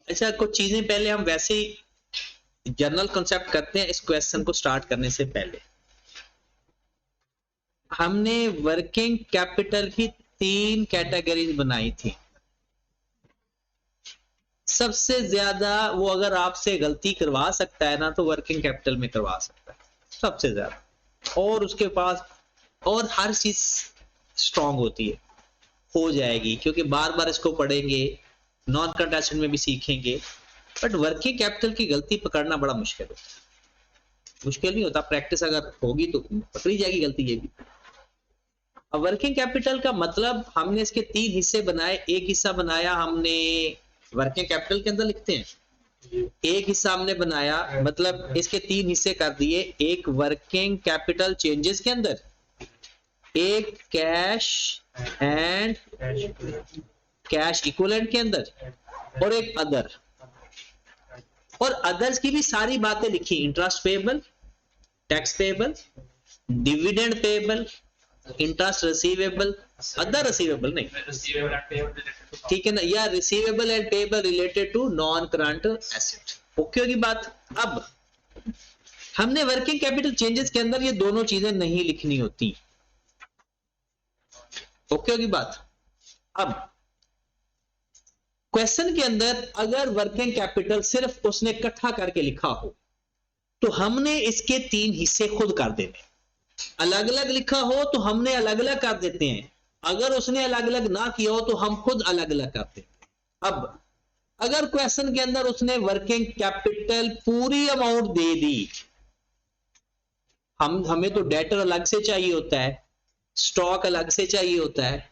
अच्छा, कुछ चीजें पहले हम वैसे ही जनरल कॉन्सेप्ट करते हैं इस क्वेश्चन को स्टार्ट करने से पहले। हमने वर्किंग कैपिटल की 3 कैटेगरीज बनाई थी। सबसे ज्यादा वो अगर आपसे गलती करवा सकता है ना तो वर्किंग कैपिटल में करवा सकता है सबसे ज्यादा, और उसके पास और हर चीज स्ट्रांग होती है, हो जाएगी, क्योंकि बार बार इसको पढ़ेंगे, नॉन कंटेस्टेड में भी सीखेंगे। बट वर्किंग कैपिटल की गलती पकड़ना बड़ा मुश्किल होता है। मुश्किल नहीं होता, प्रैक्टिस अगर होगी तो पकड़ी जाएगी गलती ये भी। अब वर्किंग कैपिटल का मतलब हमने इसके 3 हिस्से बनाए। एक हिस्सा बनाया हमने वर्किंग कैपिटल के अंदर लिखते हैं, एक हिस्सा हमने बनाया मतलब इसके 3 हिस्से कर दिए, एक वर्किंग कैपिटल चेंजेस के अंदर, एक कैश एंड कैश इक्विवेलेंट के अंदर, और एक अदर। और अदर्स की भी सारी बातें लिखी, interest payable, tax payable, dividend payable, interest receivable, other receivable नहीं, ठीक है ना, या receivable and payable related to non current asset. Okay होगी बात। अब हमने वर्किंग कैपिटल चेंजेस के अंदर ये दोनों चीजें नहीं लिखनी होती। ओके होगी बात। अब क्वेश्चन के अंदर अगर वर्किंग कैपिटल सिर्फ उसने इकट्ठा करके लिखा हो तो हमने इसके 3 हिस्से खुद कर देने। अलग अलग लिखा हो तो हमने अलग अलग कर देते हैं, अगर उसने अलग अलग ना किया हो तो हम खुद अलग अलग करते हैं। अब अगर क्वेश्चन के अंदर उसने वर्किंग कैपिटल पूरी अमाउंट दे दी, हमें तो डेटर अलग से चाहिए होता है, स्टॉक अलग से चाहिए होता है,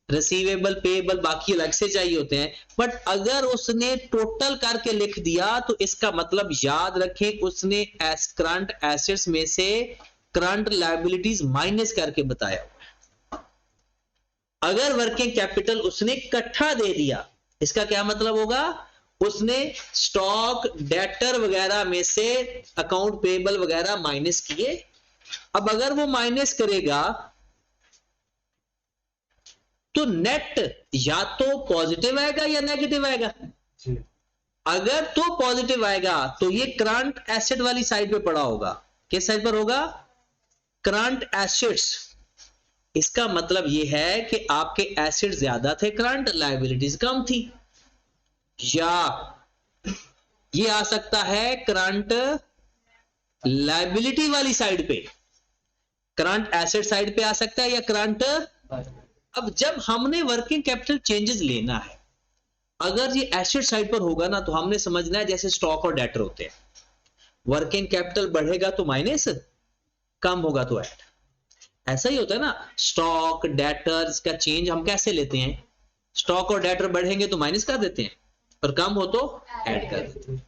रिसीवेबल पेएबल बाकी अलग से चाहिए होते हैं। बट अगर उसने टोटल करके लिख दिया तो इसका मतलब याद रखें उसने करंट एसेट्स में से करंट लायबिलिटीज माइनस करके बताया हुआ है। अगर वर्किंग कैपिटल उसने इकट्ठा दे दिया, इसका क्या मतलब होगा, उसने स्टॉक डेटर वगैरह में से अकाउंट पेएबल वगैरह माइनस किए। अब अगर वो माइनस करेगा तो नेट या तो पॉजिटिव आएगा या नेगेटिव आएगा। अगर तो पॉजिटिव आएगा तो ये करंट एसेट वाली साइड पे पड़ा होगा। किस साइड पर होगा, करंट एसेट्स। इसका मतलब ये है कि आपके एसेट ज्यादा थे, करंट लायबिलिटीज कम थी। या ये आ सकता है करंट लायबिलिटी वाली साइड पे, करंट एसेट साइड पे आ सकता है, या करंट। अब जब हमने वर्किंग कैपिटल चेंजेस लेना है, अगर ये एसेट साइड पर होगा ना तो हमने समझना है जैसे स्टॉक और डेटर होते हैं, वर्किंग कैपिटल बढ़ेगा तो माइनस, कम होगा तो ऐड। ऐसा ही होता है ना, स्टॉक डेटर्स का चेंज हम कैसे लेते हैं, स्टॉक और डेटर बढ़ेंगे तो माइनस कर देते हैं और कम हो तो ऐड कर देते हैं।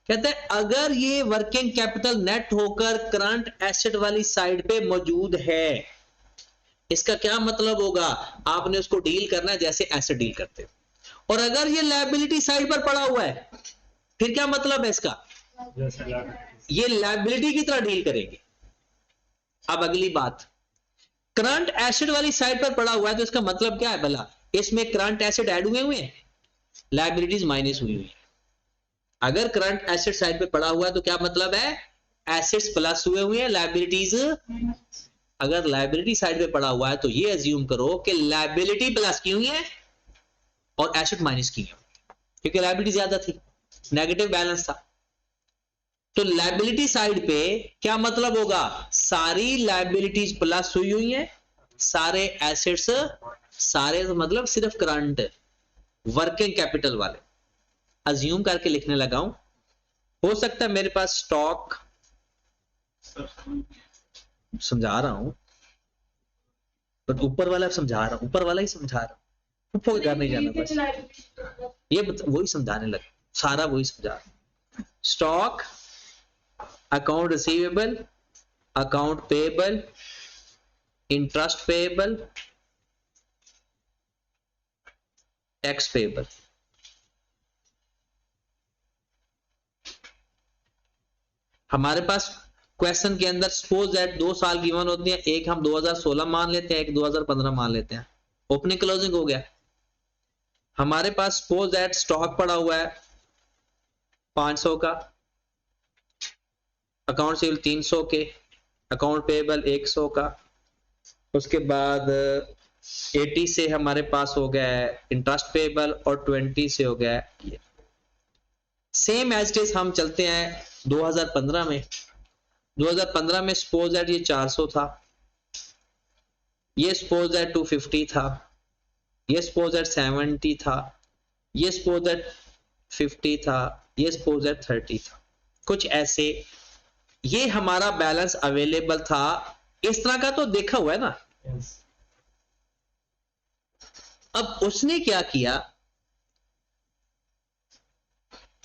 कहते हैं अगर ये वर्किंग कैपिटल नेट होकर करंट एसेट वाली साइड पे मौजूद है, इसका क्या मतलब होगा, आपने उसको डील करना है जैसे एसेट डील करते हो। और अगर ये लायबिलिटी साइड पर पड़ा हुआ है फिर क्या मतलब है इसका, ये लायबिलिटी की तरह डील करेंगे। अब अगली बात, करंट एसेट वाली साइड पर पड़ा हुआ है तो इसका मतलब क्या है भला, इसमें करंट एसेट ऐड हुए हैं, लायबिलिटीज माइनस हुई है। अगर करंट एसेट साइड पे पड़ा हुआ है तो क्या मतलब है, एसेट्स प्लस हुए हैं, लायबिलिटीज। अगर लायबिलिटी साइड पे पड़ा हुआ है तो ये अज्यूम करो कि लायबिलिटी प्लस की हुई है और एसेट माइनस की है, क्योंकि लायबिलिटी ज्यादा थी, नेगेटिव बैलेंस था। तो लायबिलिटी साइड पे क्या मतलब होगा, सारी लायबिलिटीज प्लस हुई है, सारे एसेट्स, सारे मतलब सिर्फ करंट वर्किंग कैपिटल वाले अज्यूम करके लिखने लगा हूं। हो सकता है मेरे पास स्टॉक, समझा रहा हूं बट ऊपर वाला समझा रहा हूं, ऊपर वाला ही समझा रहा हूं, ऊपर घर नहीं जाना, बस ये वही समझाने लगा, सारा वही समझा रहा। Stock, account receivable, account payable, interest payable, tax payable. हमारे पास क्वेश्चन के अंदर सपोज दैट 2 साल गिवन होती है, एक हम 2016 मान लेते हैं, एक 2015 मान लेते हैं, ओपनिंग क्लोजिंग हो गया। हमारे पास सपोज दैट स्टॉक पड़ा हुआ है 500 का, अकाउंट सेल 300 के, अकाउंट पेबल 100 का, उसके बाद 80 से हमारे पास हो गया है इंटरेस्ट पेबल और 20 से हो गया है। सेम एज इट इज हम चलते हैं 2015 में। 2015 में सपोज दैट ये 400 था, ये सपोज दैट 250 था, ये सपोज दैट 70 था, ये सपोज दैट 50 था, ये सपोज दैट 30 था, कुछ ऐसे ये हमारा बैलेंस अवेलेबल था। इस तरह का तो देखा हुआ है ना। अब उसने क्या किया,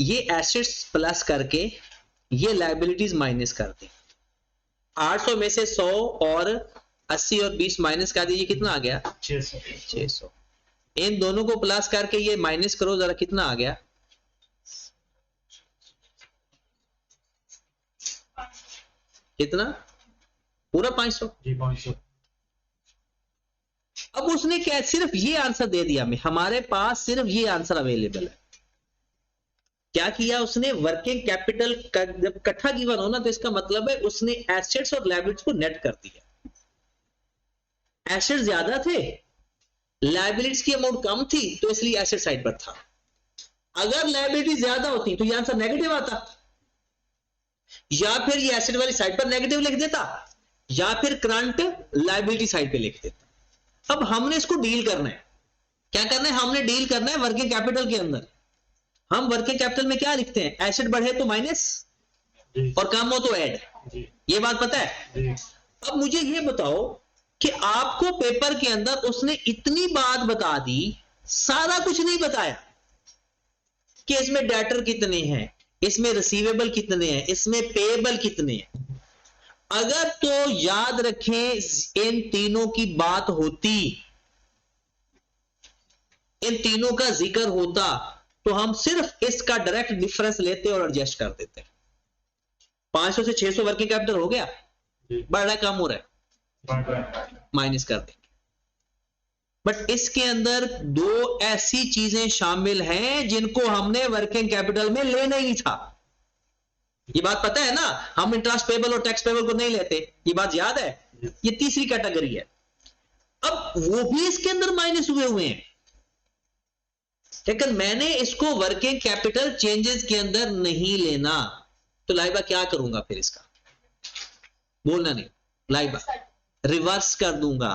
ये एसेट्स प्लस करके ये लायबिलिटीज माइनस कर दी। 800 में से 100 और 80 और 20 माइनस कर दीजिए, कितना आ गया 600। इन दोनों को प्लस करके ये माइनस करो जरा, कितना आ गया, कितना, पूरा 500 जी 500। अब उसने क्या सिर्फ ये आंसर दे दिया, हमें हमारे पास सिर्फ ये आंसर अवेलेबल है। क्या किया उसने, वर्किंग कैपिटल का जब इकट्ठा गिवन हो ना तो इसका मतलब है उसने एसेट्स और लायबिलिटीज को नेट कर दिया। एसेट्स ज्यादा थे, लायबिलिटीज की अमाउंट कम थी, तो इसलिए एसेट साइड पर था। अगर लायबिलिटी ज्यादा होती तो ये आंसर नेगेटिव आता, या फिर ये एसेट वाली साइड पर नेगेटिव लिख देता, या फिर करंट लायबिलिटी साइड पे लिख देता। अब हमने इसको डील करना है, क्या करना है, हमने डील करना है वर्किंग कैपिटल के अंदर। हम वर्किंग कैपिटल में क्या लिखते हैं, एसेट बढ़े तो माइनस और कम हो तो ऐड, ये बात पता है। अब मुझे ये बताओ कि आपको पेपर के अंदर उसने इतनी बात बता दी, सारा कुछ नहीं बताया कि इसमें डेटर कितने हैं, इसमें रिसीवेबल कितने हैं, इसमें पेएबल कितने हैं। अगर तो याद रखें इन तीनों की बात होती, इन तीनों का जिक्र होता, तो हम सिर्फ इसका डायरेक्ट डिफरेंस लेते और एडजस्ट कर देते। 500 से 600 वर्किंग कैपिटल हो गया, बढ़ रहा है कम हो रहा है, माइनस कर देंगे। बट इसके अंदर दो ऐसी चीजें शामिल हैं जिनको हमने वर्किंग कैपिटल में लेना ही था। ये बात पता है ना, हम इंटरेस्ट पेबल और टैक्स पेबल को नहीं लेते, ये बात याद है। ये तीसरी कैटेगरी है। अब वो भी इसके अंदर माइनस हुए हैं, लेकिन मैंने इसको वर्किंग कैपिटल चेंजेस के अंदर नहीं लेना। तो लाइबा क्या करूंगा फिर, इसका बोलना नहीं, लाइबा रिवर्स कर दूंगा।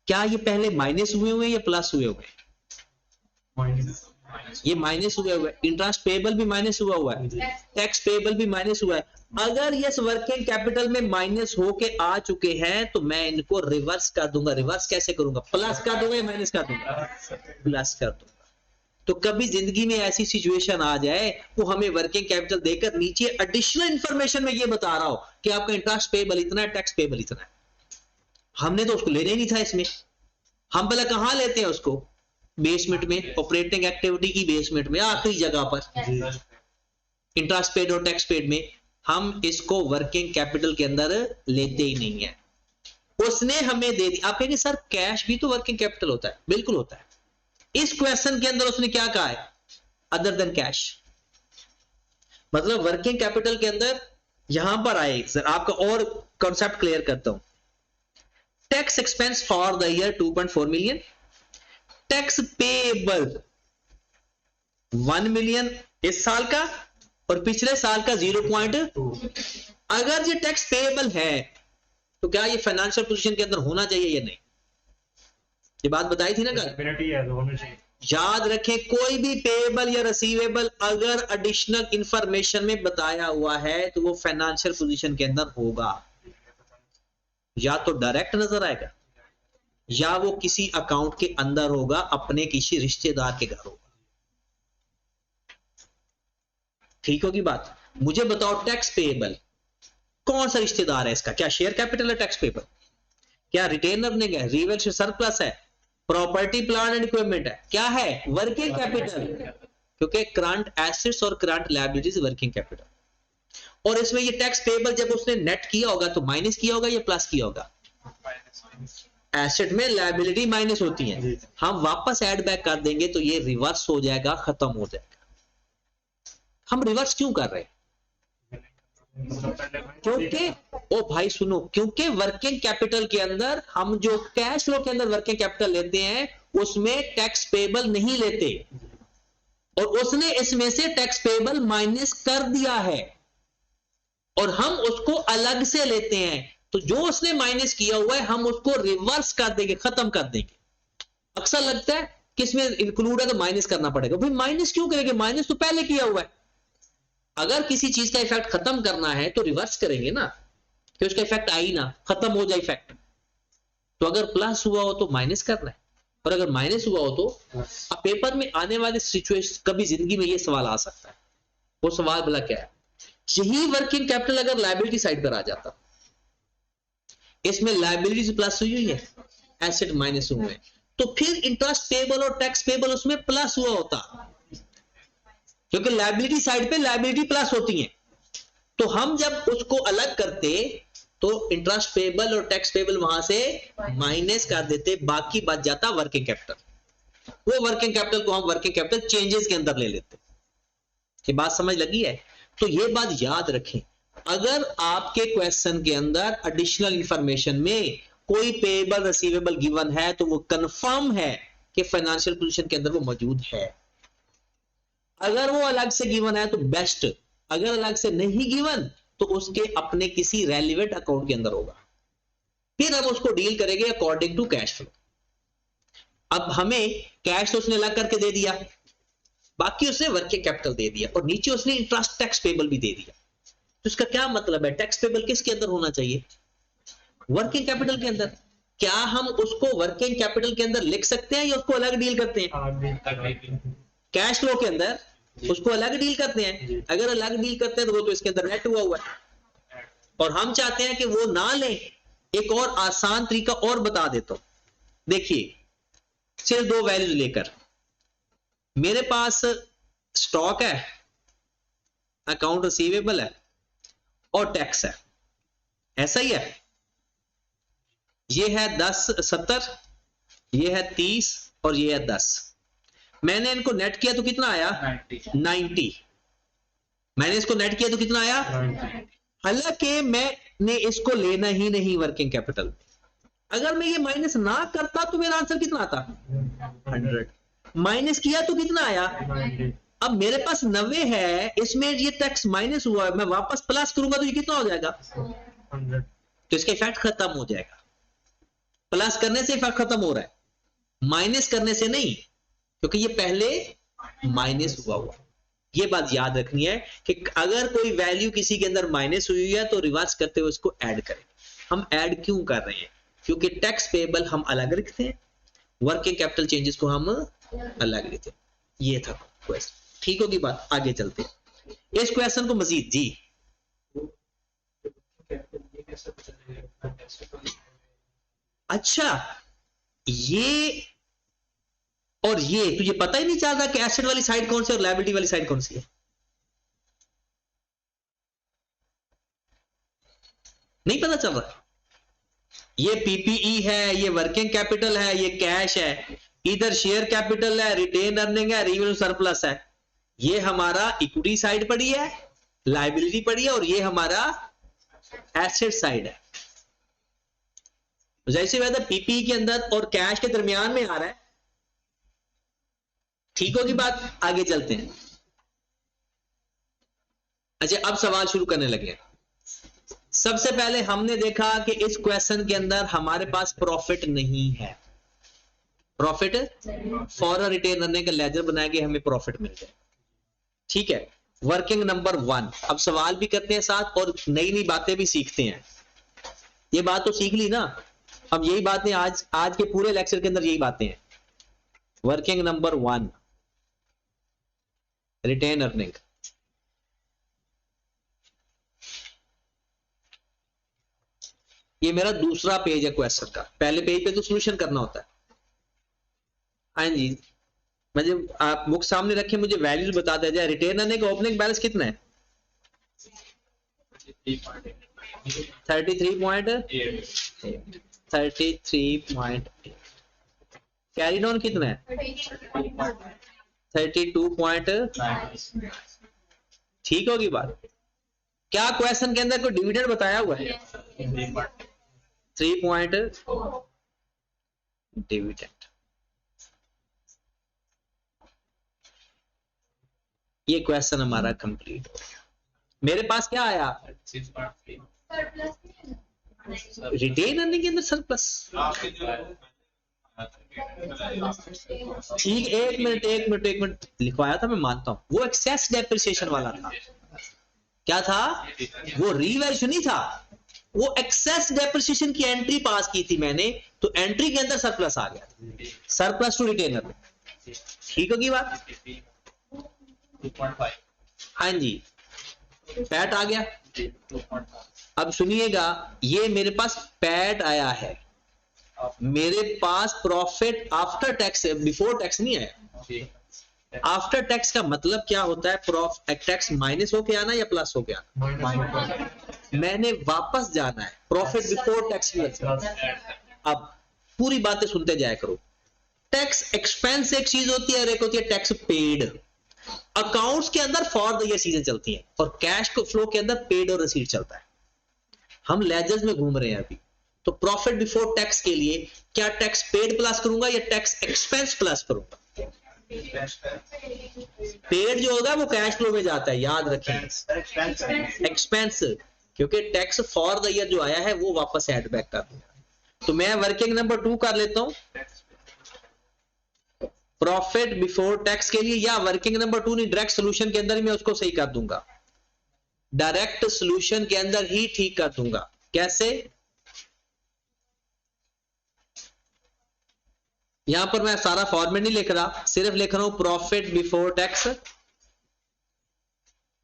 क्या ये पहले माइनस हुए या प्लस हुए? ये माइनस हुए, इंटरेस्ट पेबल भी माइनस हुआ है, टैक्स पेबल भी माइनस हुआ है। अगर ये वर्किंग कैपिटल में माइनस होके आ चुके हैं तो मैं इनको रिवर्स कर दूंगा। रिवर्स कैसे करूंगा, प्लस कर दूंगा या माइनस कर दूंगा, प्लस कर दूंगा। तो कभी जिंदगी में ऐसी सिचुएशन आ जाए वो हमें वर्किंग कैपिटल देकर नीचे एडिशनल इंफॉर्मेशन में ये बता रहा हो कि आपका इंटरेस्ट पेबल इतना है, टैक्स पेबल इतना है, हमने तो उसको लेना ही नहीं था इसमें। हम पहले कहां लेते हैं उसको, बेसमेंट में, ऑपरेटिंग एक्टिविटी की बेसमेंट में, आखिरी जगह पर इंटरेस्ट पेड और टैक्स पेड में। हम इसको वर्किंग कैपिटल के अंदर लेते ही नहीं है। उसने हमें दे दी। आप कहेंगे सर कैश भी तो वर्किंग कैपिटल होता है, बिल्कुल होता है। इस क्वेश्चन के अंदर उसने क्या कहा है, अदर देन कैश। मतलब वर्किंग कैपिटल के अंदर यहां पर आए, सर आपका और कॉन्सेप्ट क्लियर करता हूं। Tax expense for the year 2.4 million, tax payable 1 million इस साल का और पिछले साल का 0.2। अगर ये टैक्स पेएबल है तो क्या ये फाइनेंशियल पोजीशन के अंदर होना चाहिए या नहीं? ये बात बताई थी ना कल। याद रखें, कोई भी पेएबल या रिसीवेबल अगर एडिशनल इंफॉर्मेशन में बताया हुआ है तो वो फाइनेंशियल पोजीशन के अंदर होगा। या तो डायरेक्ट नजर आएगा या वो किसी अकाउंट के अंदर होगा, अपने किसी रिश्तेदार के घर होगा। ठीक होगी बात? मुझे बताओ टैक्स पेएबल कौन सा रिश्तेदार है इसका? क्या शेयर कैपिटल है टैक्स पेएबल? क्या रिटेनर ने गया, रिवेल सरप्लस है, प्रॉपर्टी प्लांट एंड इक्विपमेंट है, क्या है, वर्किंग कैपिटल। क्योंकि करंट एसेट्स और करंट लायबिलिटीज वर्किंग कैपिटल। और इसमें ये टैक्स पेएबल जब उसने नेट किया होगा तो माइनस किया होगा या प्लस किया होगा? एसेट में लायबिलिटी माइनस होती है, हम वापस ऐड बैक कर देंगे तो ये रिवर्स हो जाएगा, खत्म हो जाएगा। हम रिवर्स क्यों कर रहे हैं? क्योंकि ओ भाई सुनो, क्योंकि वर्किंग कैपिटल के अंदर हम जो कैश फ्लो के अंदर वर्किंग कैपिटल लेते हैं उसमें टैक्स पेबल नहीं लेते, और उसने इसमें से टैक्स पेबल माइनस कर दिया है और हम उसको अलग से लेते हैं। तो जो उसने माइनस किया हुआ है हम उसको रिवर्स कर देंगे, खत्म कर देंगे। अक्सर लगता है कि इसमें इंक्लूड है तो माइनस करना पड़ेगा। भाई माइनस क्यों करेंगे? माइनस तो पहले किया हुआ है। अगर किसी चीज का इफेक्ट खत्म करना है तो रिवर्स करेंगे ना, कि उसका इफेक्ट आई ना, खत्म हो जाए इफेक्ट। तो अगर प्लस हुआ हो तो माइनस करना है, और अगर माइनस हुआ हो तो अब पेपर में आने वाले सिचुएशन, कभी जिंदगी में ये सवाल आ सकता है। वो सवाल भला क्या है? यही वर्किंग कैपिटल अगर लायबिलिटी साइड पर आ जाता, इसमें लायबिलिटी प्लस हुई है, एसेट माइनस हुए हैं, तो फिर इंटरेस्ट पेबल और टैक्स पेबल उसमें प्लस हुआ होता, क्योंकि लायबिलिटी साइड पे लायबिलिटी प्लस होती है। तो हम जब उसको अलग करते तो इंटरेस्ट पेबल और टैक्स पेबल वहां से माइनस कर देते, बाकी बच जाता वर्किंग कैपिटल। वो वर्किंग कैपिटल को हम वर्किंग कैपिटल चेंजेस के अंदर ले लेते। ये बात समझ लगी है? तो ये बात याद रखें, अगर आपके क्वेश्चन के अंदर एडिशनल इंफॉर्मेशन में कोई पेबल रिसीवेबल गिवन है तो वो कंफर्म है कि फाइनेंशियल पोजीशन के अंदर वो मौजूद है। अगर वो अलग से गिवन है तो बेस्ट, अगर अलग से नहीं गिवन तो उसके अपने किसी रेलिवेंट अकाउंट के अंदर होगा, फिर हम उसको डील करेंगे अकॉर्डिंग टू कैश फ्लो। अब हमें कैश तो उसने अलग करके दे दिया, बाकी उसने वर्किंग कैपिटल दे दिया, और नीचे उसने इंटरेस्ट टैक्स पेबल भी दे दिया। तो इसका क्या मतलब है? टैक्स पेबल किसके अंदर होना चाहिए? वर्किंग कैपिटल के अंदर। क्या हम उसको वर्किंग कैपिटल के अंदर लिख सकते हैं या उसको अलग डील करते हैं? कैश फ्लो के अंदर उसको अलग डील करते हैं। अगर अलग डील करते हैं तो वो तो इसके अंदर नेट हुआ हुआ है, और हम चाहते हैं कि वो ना ले। एक और आसान तरीका और बता देता हूं, देखिए सिर्फ दो वैल्यूज लेकर, मेरे पास स्टॉक है, अकाउंट रिसीवेबल है और टैक्स है, ऐसा ही है। ये है 10 70, ये है 30 और ये है 10। मैंने इनको नेट किया तो कितना आया? 90। मैंने इसको नेट किया तो कितना आया? हालांकि मैंने इसको लेना ही नहीं वर्किंग कैपिटल। अगर मैं ये माइनस ना करता तो मेरा आंसर कितना आता? 100। माइनस किया तो कितना आया? अब मेरे पास 90 है, इसमें ये टैक्स माइनस हुआ है, मैं वापस प्लस करूंगा तो ये कितना हो जाएगा? 100। तो इसका इफेक्ट खत्म हो जाएगा। प्लस करने से इफेक्ट खत्म हो रहा है, माइनस करने से नहीं, क्योंकि ये पहले माइनस हुआ हुआ। ये बात याद रखनी है कि अगर कोई वैल्यू किसी के अंदर माइनस हुई है तो रिवर्स करते हुए उसको ऐड करें। हम ऐड क्यों कर रहे हैं? क्योंकि टैक्स पेबल हम अलग रखते हैं, वर्किंग कैपिटल चेंजेस को हम अलग लेते हैं। ये था क्वेश्चन, ठीक होगी बात? आगे चलते हैं इस क्वेश्चन को मजीद। जी अच्छा, ये और ये तुझे पता ही नहीं चल रहा कि एसेट वाली साइड कौन सी और लायबिलिटी वाली साइड कौन सी है? नहीं पता चल रहा? ये पीपीई है, ये वर्किंग कैपिटल है, ये कैश है, इधर शेयर कैपिटल है, रिटेन अर्निंग है, रेवेन्यू सरप्लस है। ये हमारा इक्विटी साइड पड़ी है, लायबिलिटी पड़ी है, और ये हमारा एसेट साइड है। जैसे वैसे पीपीई के अंदर और कैश के दरमियान में आ रहा है। ठीक होगी बात? आगे चलते हैं। अच्छा, अब सवाल शुरू करने लगे। सबसे पहले हमने देखा कि इस क्वेश्चन के अंदर हमारे पास प्रॉफिट नहीं है। प्रॉफिट फॉर रिटेन करने का लेजर बनाया कि हमें प्रॉफिट मिल जाए। ठीक है, वर्किंग नंबर 1। अब सवाल भी करते हैं साथ और नई नई बातें भी सीखते हैं। ये बात तो सीख ली ना, अब यही बातें आज के पूरे लेक्चर के अंदर यही बातें हैं। Working number 1, retain earning. ये मेरा दूसरा पेज है क्वेश्चन का। पहले पेज पे तो सॉल्यूशन करना होता है। हाँ जी, मुझे आप बुक सामने रखे, मुझे वैल्यूज बता दिया जाए। रिटेन अर्निंग का ओपनिंग बैलेंस कितना है? 33.8। कैरी डाउन कितना है? 32.9। ठीक होगी बात? क्या क्वेश्चन के अंदर कोई डिविडेंड बताया हुआ है? 3 पॉइंट डिविडेंड। ये क्वेश्चन हमारा कंप्लीट हो गया। मेरे पास क्या आया? रिटेन अर्निंग के अंदर सरप्लस। ठीक, एक मिनट लिखवाया था, मैं मानता हूं वो एक्सेस डेप्रिसिएशन वाला था। क्या था वो? रीवैल्यूएशन नहीं था, वो एक्सेस डेप्रिसिएशन की एंट्री पास की थी मैंने, तो एंट्री के अंदर सरप्लस आ गया, सरप्लस टू रिटेनर। ठीक होगी बात? 2.5। हाँ जी, पैट आ गया। अब सुनिएगा, ये मेरे पास पैट आया है, मेरे पास profit after tax, before tax नहीं आया। आफ्टर टैक्स का मतलब क्या होता है? टैक्स माइनस होके आना या प्लस होके आना? मैंने वापस जाना है, प्रॉफिट बिफोर टैक्स। अब पूरी बातें सुनते जाया करो। टैक्स एक्सपेंस एक चीज होती है और एक होती है टैक्स पेड। अकाउंट्स के अंदर फॉर द ईयर चीजें चलती हैं और कैश को फ्लो के अंदर पेड और रिसीट चलता है। हम लेजर्स में घूम रहे हैं अभी। तो प्रॉफिट बिफोर टैक्स के लिए क्या टैक्स पेड प्लस करूंगा या टैक्स एक्सपेंस प्लस करूंगा? पेड जो होगा वो कैश फ्लो में जाता है, याद रखें। एक्सपेंस, क्योंकि टैक्स फॉर द ईयर जो आया है वो वापस ऐड बैक कर दूंगा। तो मैं वर्किंग नंबर 2 कर लेता हूं प्रॉफिट बिफोर टैक्स के लिए, या वर्किंग नंबर 2 नहीं, डायरेक्ट सोल्यूशन के अंदर ही मैं उसको सही कर दूंगा, डायरेक्ट सोल्यूशन के अंदर ही ठीक कर दूंगा। कैसे? यहां पर मैं सारा फॉर्मेट नहीं लिख रहा, सिर्फ लिख रहा हूं प्रॉफिट बिफोर टैक्स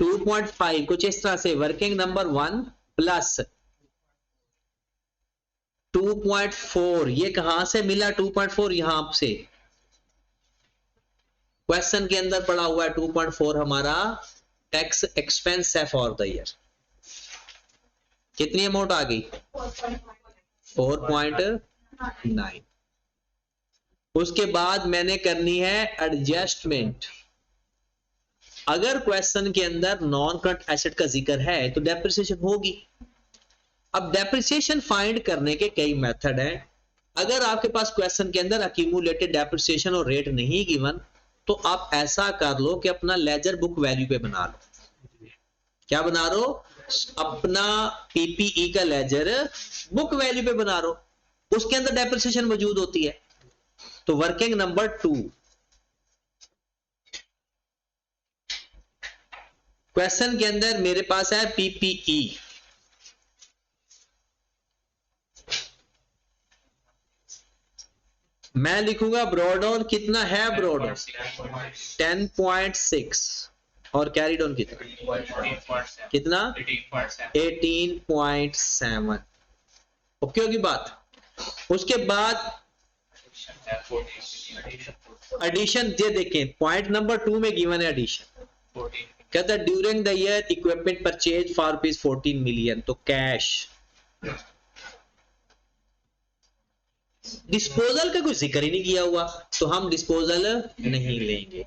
2.5, कुछ इस तरह से, वर्किंग नंबर 1 प्लस 2.4। ये कहां से मिला 2.4? यहां से क्वेश्चन के अंदर पड़ा हुआ है 2.4 हमारा टैक्स एक्सपेंस है फॉर द ईयर। कितनी अमाउंट आ गई? 4.9। उसके बाद मैंने करनी है एडजस्टमेंट। अगर क्वेश्चन के अंदर नॉन करंट एसेट का जिक्र है तो डेप्रिसिएशन होगी। अब डेप्रिसिएशन फाइंड करने के कई मेथड हैं। अगर आपके पास क्वेश्चन के अंदर अक्यूमुलेटेड डेप्रिसिएशन और रेट नहीं गिवन, तो आप ऐसा कर लो कि अपना लेजर बुक वैल्यू पे बना लो। क्या बना लो? अपना पीपीई का लेजर बुक वैल्यू पे बना लो, उसके अंदर डेप्रिसिएशन मौजूद होती है। तो वर्किंग नंबर 2, क्वेश्चन के अंदर मेरे पास है पीपीई, मैं लिखूंगा ब्रॉडऑन कितना है? ब्रॉडऑन 10.6 और कैरीड ऑन कितना? 18.7। ओके होगी बात? उसके बाद एडिशन, ये देखें पॉइंट नंबर 2 में गिवन है एडिशन। कहता है during the year equipment purchase for ₹14 million, तो कैश। डिस्पोजल का कोई जिक्र ही नहीं किया हुआ, तो हम डिस्पोजल नहीं लेंगे।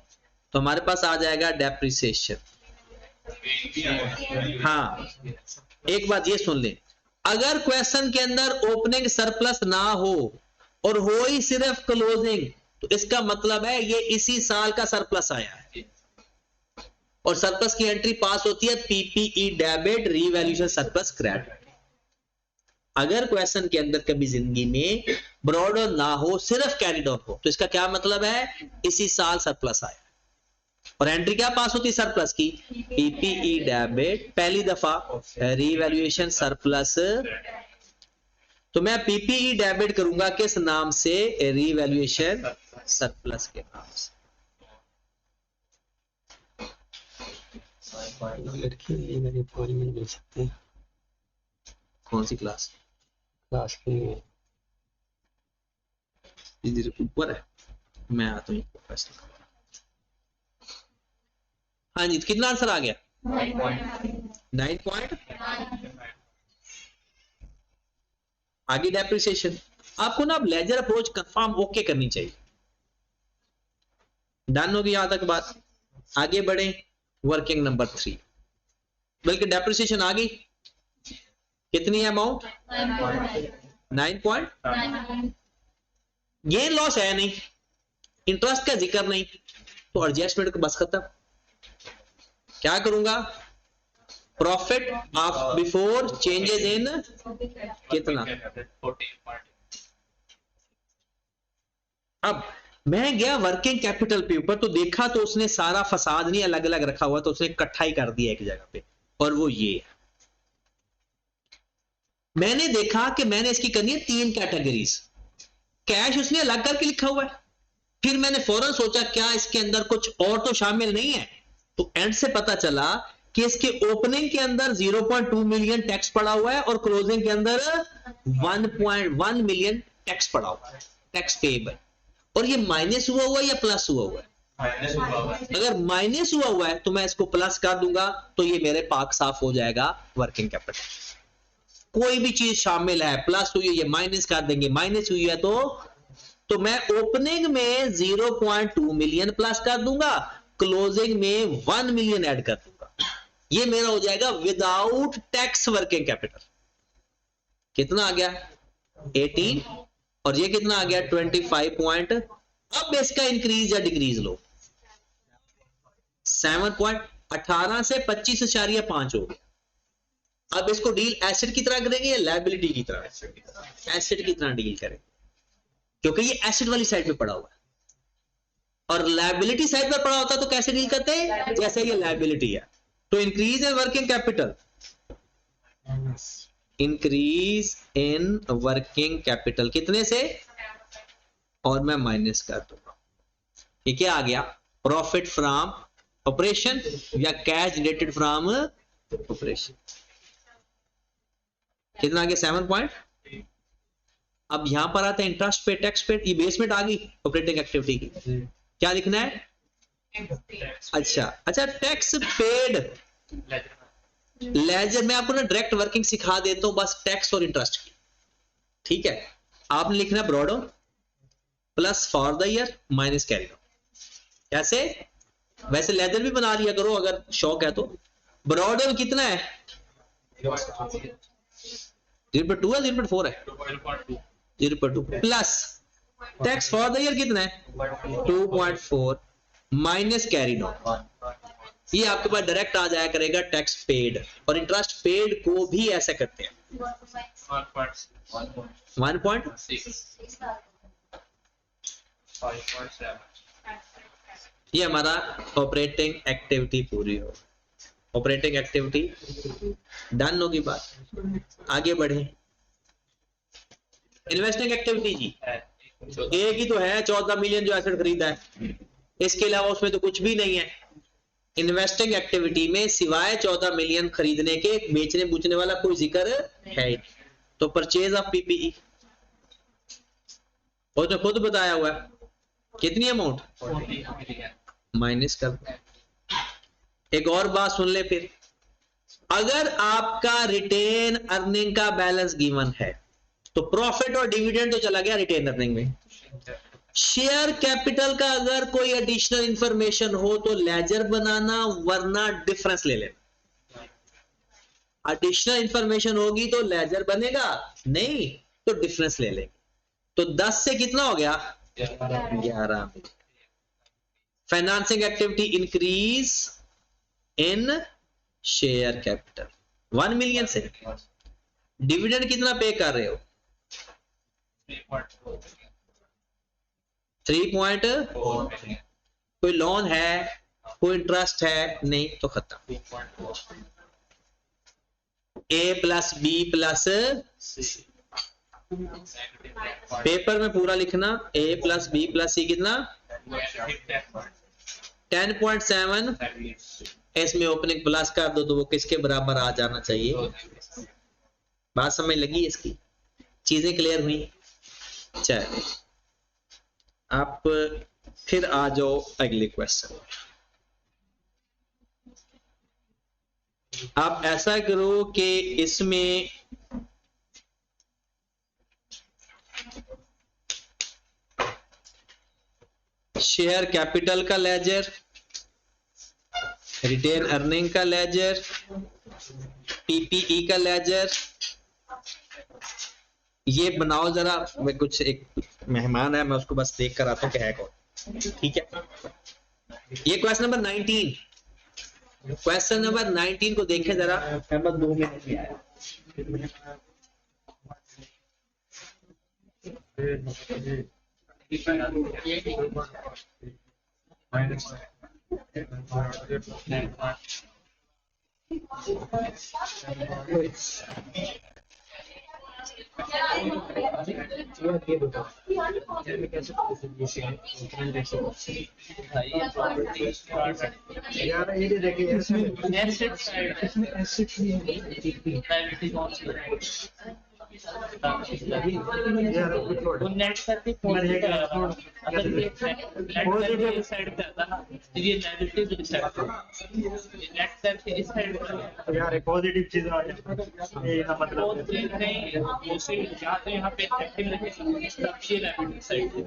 तो हमारे पास आ जाएगा डेप्रिसिएशन। हाँ, एक बात ये सुन लें, अगर क्वेश्चन के अंदर ओपनिंग सरप्लस ना हो और हो ही सिर्फ क्लोजिंग, तो इसका मतलब है ये इसी साल का सरप्लस आया है और सरप्लस की एंट्री पास होती है PPE debit, revaluation surplus credit. अगर क्वेश्चन के अंदर कभी जिंदगी में ब्रॉड ऑन ना हो, सिर्फ कैरिड ऑन हो, तो इसका क्या मतलब है? इसी साल सरप्लस आया और एंट्री क्या पास होती है सरप्लस की? पीपीई डेबिट, पहली दफा रीवैल्यूएशन सरप्लस। तो मैं पीपीई डेबिट करूंगा किस नाम से? रीवैल्यूएशन सरप्लस के नाम से। लड़की मेरी अपॉइंटमेंट मिल सकते हैं? कौन सी क्लास? क्लास के लिए इधर ऊपर है, मैं आता हूँ। हाँ जी, कितना आंसर आ गया? 9 पॉइंट। आगे डेप्रिसिएशन। आपको ना अब लेजर अप्रोच कंफर्म ओके करनी चाहिए। डन होगी यहां तक बात? आगे बढ़े वर्किंग नंबर 3। बल्कि डेप्रिसिएशन आ गई, कितनी है अमाउंट? 9 पॉइंट। गेन लॉस है नहीं, इंटरेस्ट का जिक्र नहीं, तो एडजस्टमेंट को बस खत्म। क्या करूंगा? Profit of before changes in कितना? 14. अब मैं गया वर्किंग कैपिटल पे ऊपर, तो देखा तो उसने सारा फसाद नहीं अलग अलग रखा हुआ, तो उसने इकट्ठा ही कर दिया एक जगह पे, और वो ये है। मैंने देखा कि मैंने इसकी करनी है 3 कैटेगरीज। कैश उसने अलग करके लिखा हुआ है, फिर मैंने फौरन सोचा क्या इसके अंदर कुछ और तो शामिल नहीं है, तो एंड से पता चला कि इसके ओपनिंग के अंदर 0.2 मिलियन टैक्स पड़ा हुआ है और क्लोजिंग के अंदर 1.1 मिलियन टैक्स पड़ा हुआ है, टैक्स पेएबल। और ये माइनस हुआ हुआ है या प्लस हुआ हुआ है? माइनस हुआ हुआ है। अगर माइनस हुआ हुआ है तो मैं इसको प्लस कर दूंगा, तो ये मेरे पाक साफ हो जाएगा वर्किंग कैपिटल। कोई भी चीज शामिल है, प्लस हुई है, ये माइनस कर देंगे, माइनस हुई है तो मैं ओपनिंग में 0.2 मिलियन प्लस कर दूंगा, क्लोजिंग में 1 मिलियन ऐड कर दूंगा। ये मेरा हो जाएगा विदाउट टैक्स वर्किंग कैपिटल। कितना आ गया? 18, और ये कितना आ गया? 25 पॉइंट। अब इसका इंक्रीज या डिक्रीज लो, 7.18 से 25.5 हो गया। अब इसको डील एसेट की तरह करेंगे या लायबिलिटी की तरह? एसेट की तरह डील करेंगे, क्योंकि ये एसेट वाली साइड पे पड़ा हुआ है, और लायबिलिटी साइड पर पड़ा होता तो कैसे डील करते हैं? जैसे ये लायबिलिटी है, तो increase in working capital, increase in working capital कितने से? और मैं माइनस कर दूंगा। ये क्या आ गया? प्रॉफिट फ्रॉम ऑपरेशन या कैश जनरेटेड फ्रॉम ऑपरेशन। कितना आ गया? 7 पॉइंट। अब यहां पर आता है इंटरेस्ट पे, टैक्स पे, ये बेसमेंट आ गई ऑपरेटिंग एक्टिविटी की। क्या लिखना है? अच्छा, टैक्स पेड लेजर। मैं आपको ना डायरेक्ट वर्किंग सिखा देता हूं, बस टैक्स और इंटरेस्ट की, ठीक है? आपने लिखना brought on plus for the year minus carry on. कैसे? वैसे लेजर भी बना लिया करो अगर शौक है तो। ब्रॉड ऑन कितना है? 0.2 है, 0.4 है? 0.2 plus tax for the year कितना है? 2.4 माइनस कैरीड ऑन। ये आपके पास डायरेक्ट आ जाया करेगा टैक्स पेड, और इंटरेस्ट पेड को भी ऐसा करते हैं 1.6 5.7। ये हमारा ऑपरेटिंग एक्टिविटी पूरी हो। ऑपरेटिंग एक्टिविटी डन होगी। बात आगे बढ़े। इन्वेस्टिंग एक्टिविटी जी एक ही तो है, 14 मिलियन जो एसेट खरीदा है, इसके अलावा उसमें तो कुछ भी नहीं है। इन्वेस्टिंग एक्टिविटी में सिवाय 14 मिलियन खरीदने के बेचने बूचने वाला कोई जिक्र है। तो परचेज ऑफ पीपीई और तो खुद बताया हुआ है, कितनी अमाउंट? 40 मिलियन माइनस कर। एक और बात सुन ले फिर, अगर आपका रिटेन अर्निंग का बैलेंस गिवन है तो प्रॉफिट और डिविडेंड तो चला गया रिटेन अर्निंग में। शेयर कैपिटल का अगर कोई एडिशनल इंफॉर्मेशन हो तो लेजर बनाना, वरना डिफरेंस ले लेना। एडिशनल इंफॉर्मेशन होगी तो लेजर बनेगा, नहीं तो डिफरेंस ले लेंगे। तो 10 से कितना हो गया? 11। Financing activity increase in share capital 1 million से। डिविडेंड कितना पे कर रहे हो? 3.4 मिलियन। कोई लोन है, कोई इंटरेस्ट है? नहीं, तो खत्म। ए प्लस बी प्लस पेपर में पूरा लिखना, ए प्लस बी प्लस सी कितना? 10.7। इसमें ओपनिंग प्लस कर दो तो वो किसके बराबर आ जाना चाहिए? बात समझ लगी? इसकी चीजें क्लियर हुई? चलिए आप फिर आ जाओ अगले क्वेश्चन। आप ऐसा करो कि इसमें शेयर कैपिटल का लेजर, रिटेन अर्निंग का लेजर, पीपीई का लेजर, ये बनाओ जरा। मैं कुछ एक मेहमान है, मैं उसको बस देख कर आता हूँ कि है कौन। ठीक है, ये क्वेश्चन नंबर 19, क्वेश्चन नंबर 19 को देखें जरा। 2 मिनट में आया। यार ये देखिए नेट करके अगर ये नेट साइड पे आता ना, ये नेगेटिव इस साइड पे, ये नेट करके इस साइड पे यार पॉजिटिव चीज आ जाए ये ना मतलब नहीं, उसे यहाँ तो यहाँ पे एक्टिव रखे, तब ये नेगेटिव साइड पे,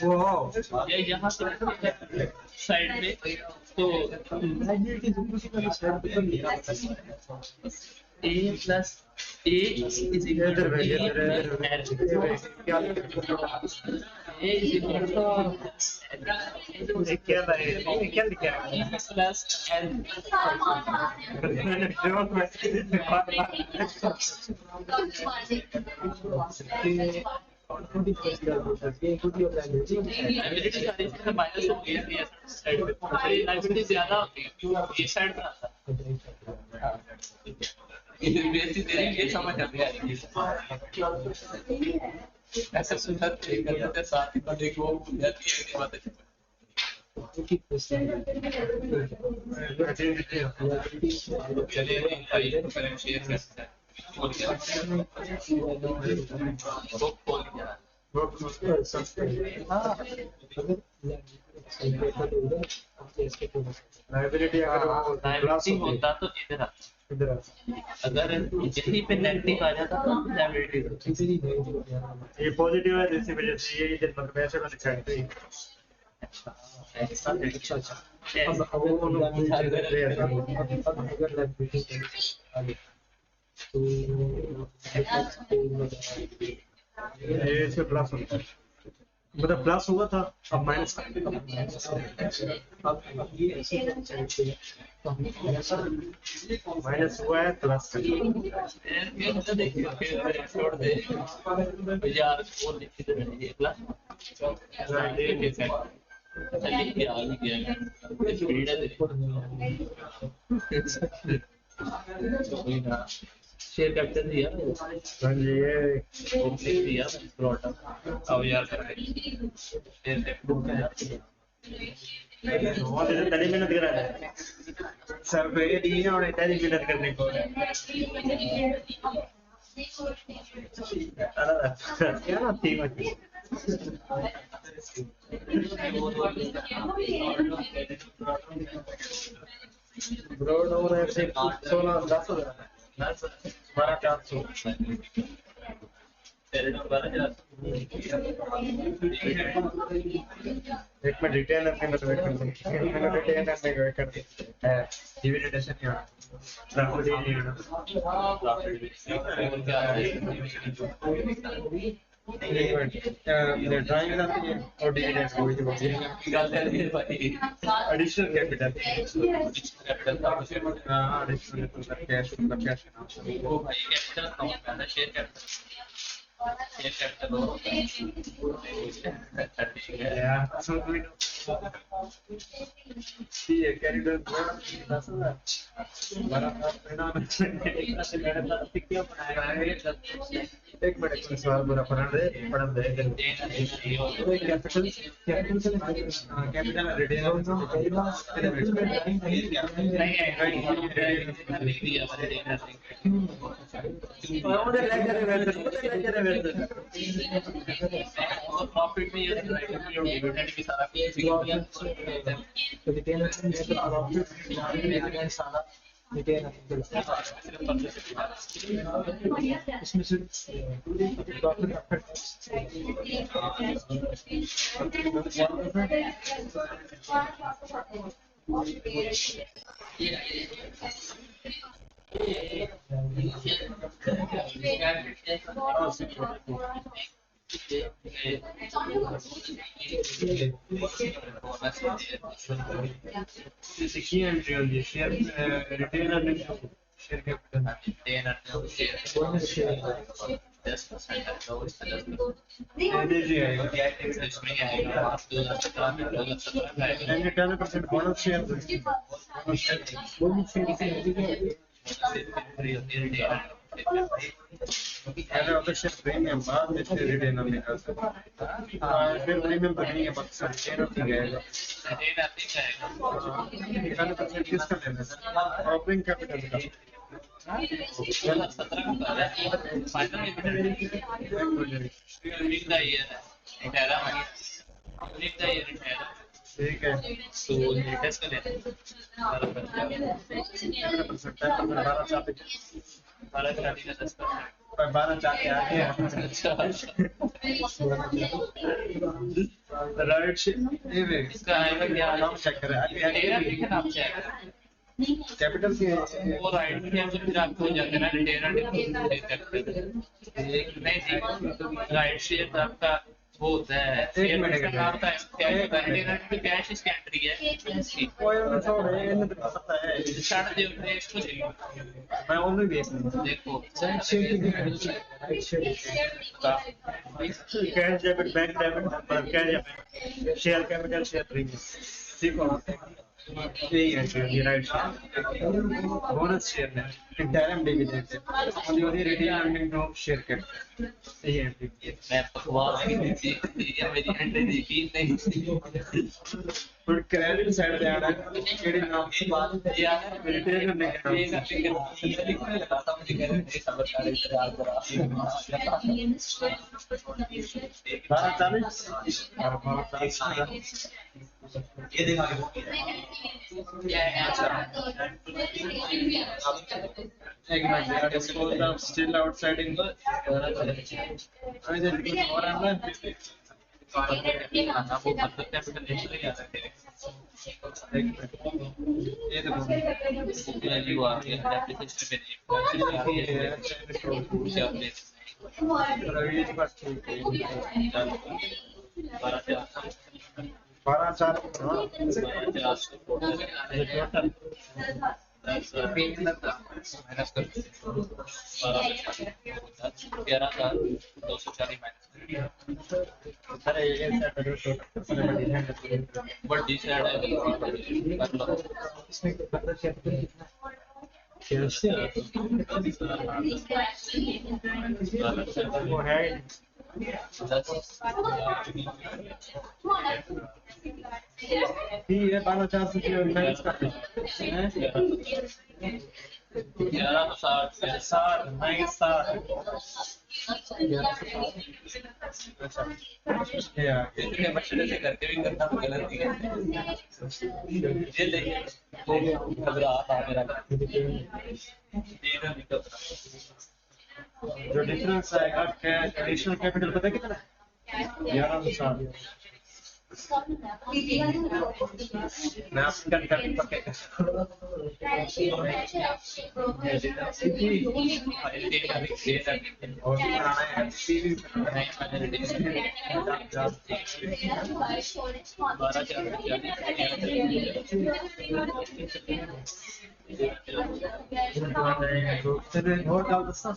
वो ये यहाँ से साइड पे, तो a plus a is equal इधर to भेज b इधर plus क्या l. a is equal to क्या है क्या लिखा है e plus l. मैंने जवाब में लाइबिलिटी सारी चीजें माइनस हो गई है साइड पे, लाइबिलिटी ज्यादा होती है ये साइड पे आता है। ये बेसिस तेरी ये समझ आ गया ऐसा सुना करते साथ ही बड़े को भूल जाती है ये बात है। चलिए भाई करें शेयर करते हैं बोल गया लाइबिलिटी अगर वो क्लास लाइबिलिटी होता तो इधर आता, इधर अगर यहीं पे नेगेटिव आ जाता तो लाइबिलिटी होती। ये पॉजिटिव है इसी वजह से ये इधर मतलब ऐसे वाले साइड पे अच्छा अच्छा अब वो लोग ये इसमें प्लस होता है मतलब प्लस हुआ था अब माइनस माइनस हुआ है प्लस छोड़ दे यार और लिख दे मैंने ये प्लस लिख के आ गया स्पीड है कोई ना शेयर कैपिटल दिया ये लिख दिया प्लॉट अब यार शेयर कैपिटल बहुत तड़ी मेहनत कर रहा है सर पे ये दिए और इतनी मेहनत करने को क्या ना थी ब्रॉड और ऐसे 16 10 12 एक में डिटेल अपने में वेट करते हैं एक में डिटेल अपने वेट करते हैं डिविडेंड ऐसे नहीं होना प्रॉफिट नहीं होना ये ड्राइंग आती है और डिविडेंड कोई तो एडिशनल कैपिटल हां एडिशनल कैश वो भाई कैपिटल कम है शेयर कैपिटल ये कैरियर एक मिनट में सवाल पूरा पढ़ दे कैपिटल प्रॉफिट में ये डिविडेंड भी सारा इसमें सिर्फ This is key entry on the share retainer share capital. Bonus share. 10% है तो इसका 10% Energy आएगा. इसमें आएगा 2017 में 2017 का आएगा And 10% bonus share. Bonus share पहले ऑफिस से प्रीमियम बाद में फिर रिटेनर निकाल सकते हैं. फिर प्रीमियम तो नहीं है बस रिटेनर ही गएगा. पहले परसेंट किसका लेना है? ऑपरेटिंग कैपिटल का. 2017 का फाइनल लिख द ईयर है 18 में लिख द ईयर 18 ठीक है. तो लेटेस्ट का लेते हैं 12% 12 चाहते 12 का 10% 12 चाहते आगे राइट से ये वे इसका आएगा क्या नाम चेक करें आगे तेरा लिखा नाम से आएगा कैपिटल की वो राइट में हम फिर आपको हो जाते हैं ना रिटेनर नहीं राइट शेयर आपका वो होता है एक मिनट का नाम होता है कैश होता है रिटेनर में कैश इसकी एंट्री है कोई ना छोड़ इन्हें तो पता है स्टार्ट जो है इसको मैं ओनली देख देखो कैश डेबिट बैंक डेबिट पर cash share capital share premium ठीक हो यही है राइट बोनस शेयर में इंटरम डिविडेंड और ये रिटेन इनटू शेयर कैपिटल यही है मैं बकवास की थी ये मेरी एंट्री देखी नहीं फिर क्रेडिट साइड पे आना केडी नाम की बात ये आना रिटेन करने के ये ना लिखने लगा था मुझे कह रहे थे खबर का इधर आ जरा 1240 ये देखा एक minute dispose of still outside in अरे कुछ और है ना वो मतलब कैपिटल लेकर ही आ सकते हैं एक मिनट ये देखो वैल्यू आ रही है एप्लीकेशन पे नहीं रवि जी बस ठीक है 12 4 अरे ये सेट करो बट दिस ऐड है कर लो इसमें बंदा चेक वो है ठीक है 12 4 से मैनेज करते हैं 60 नहीं 60 अच्छा या इतने मसले से करके भी करना तो गलत ही है ये देखिए घबराहट आ मेरा जो डिफरेंस आएगा कैश एडिशनल कैपिटल पता है कितना 1160 मैं आपको करके पक्के और बनाना है सीवी और डाल दस्ता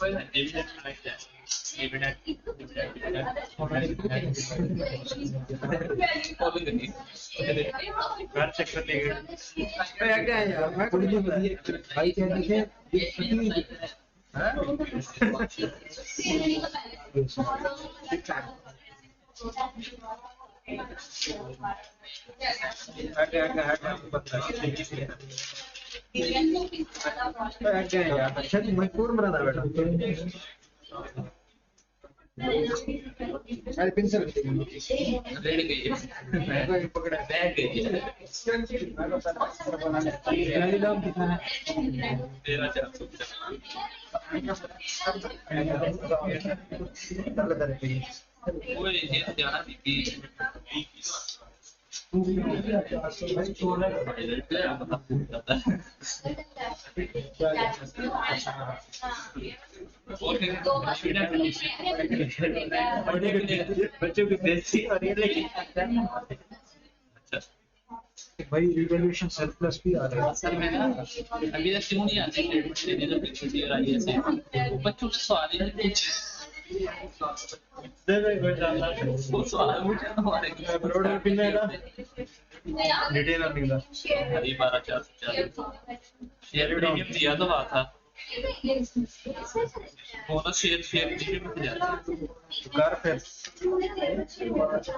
घर चेक कर लेंगे क्या यार मैं कोई नहीं भाई क्या देखे आगे बता यार अच्छा मजबूर मरा था बेटा अरे पेंसिल रेड गई है पकड़ा बैग गई है गाड़ी नाम कितना है 13,400 वो ये जाना थी बच्चों की बेइज्जती हो रही है लेकिन भाई रिवॉल्यूशन सेल प्लस भी आ रहा है। सर मैं ना अभी तक क्यों नहीं आते स्टेटमेंट देने तो छुट्टी और आई ऐसे बच्चों से सवाल ही नहीं पूछ दे दे कोई डालना वो सवाल पूछे तो हमारे ब्रोड में पिन है डिटेल अर्निंग का अभी 12,440 शेयर प्रीमियम दिया तो बात था बोनस शेयर प्रीमियम में जाता कर फिर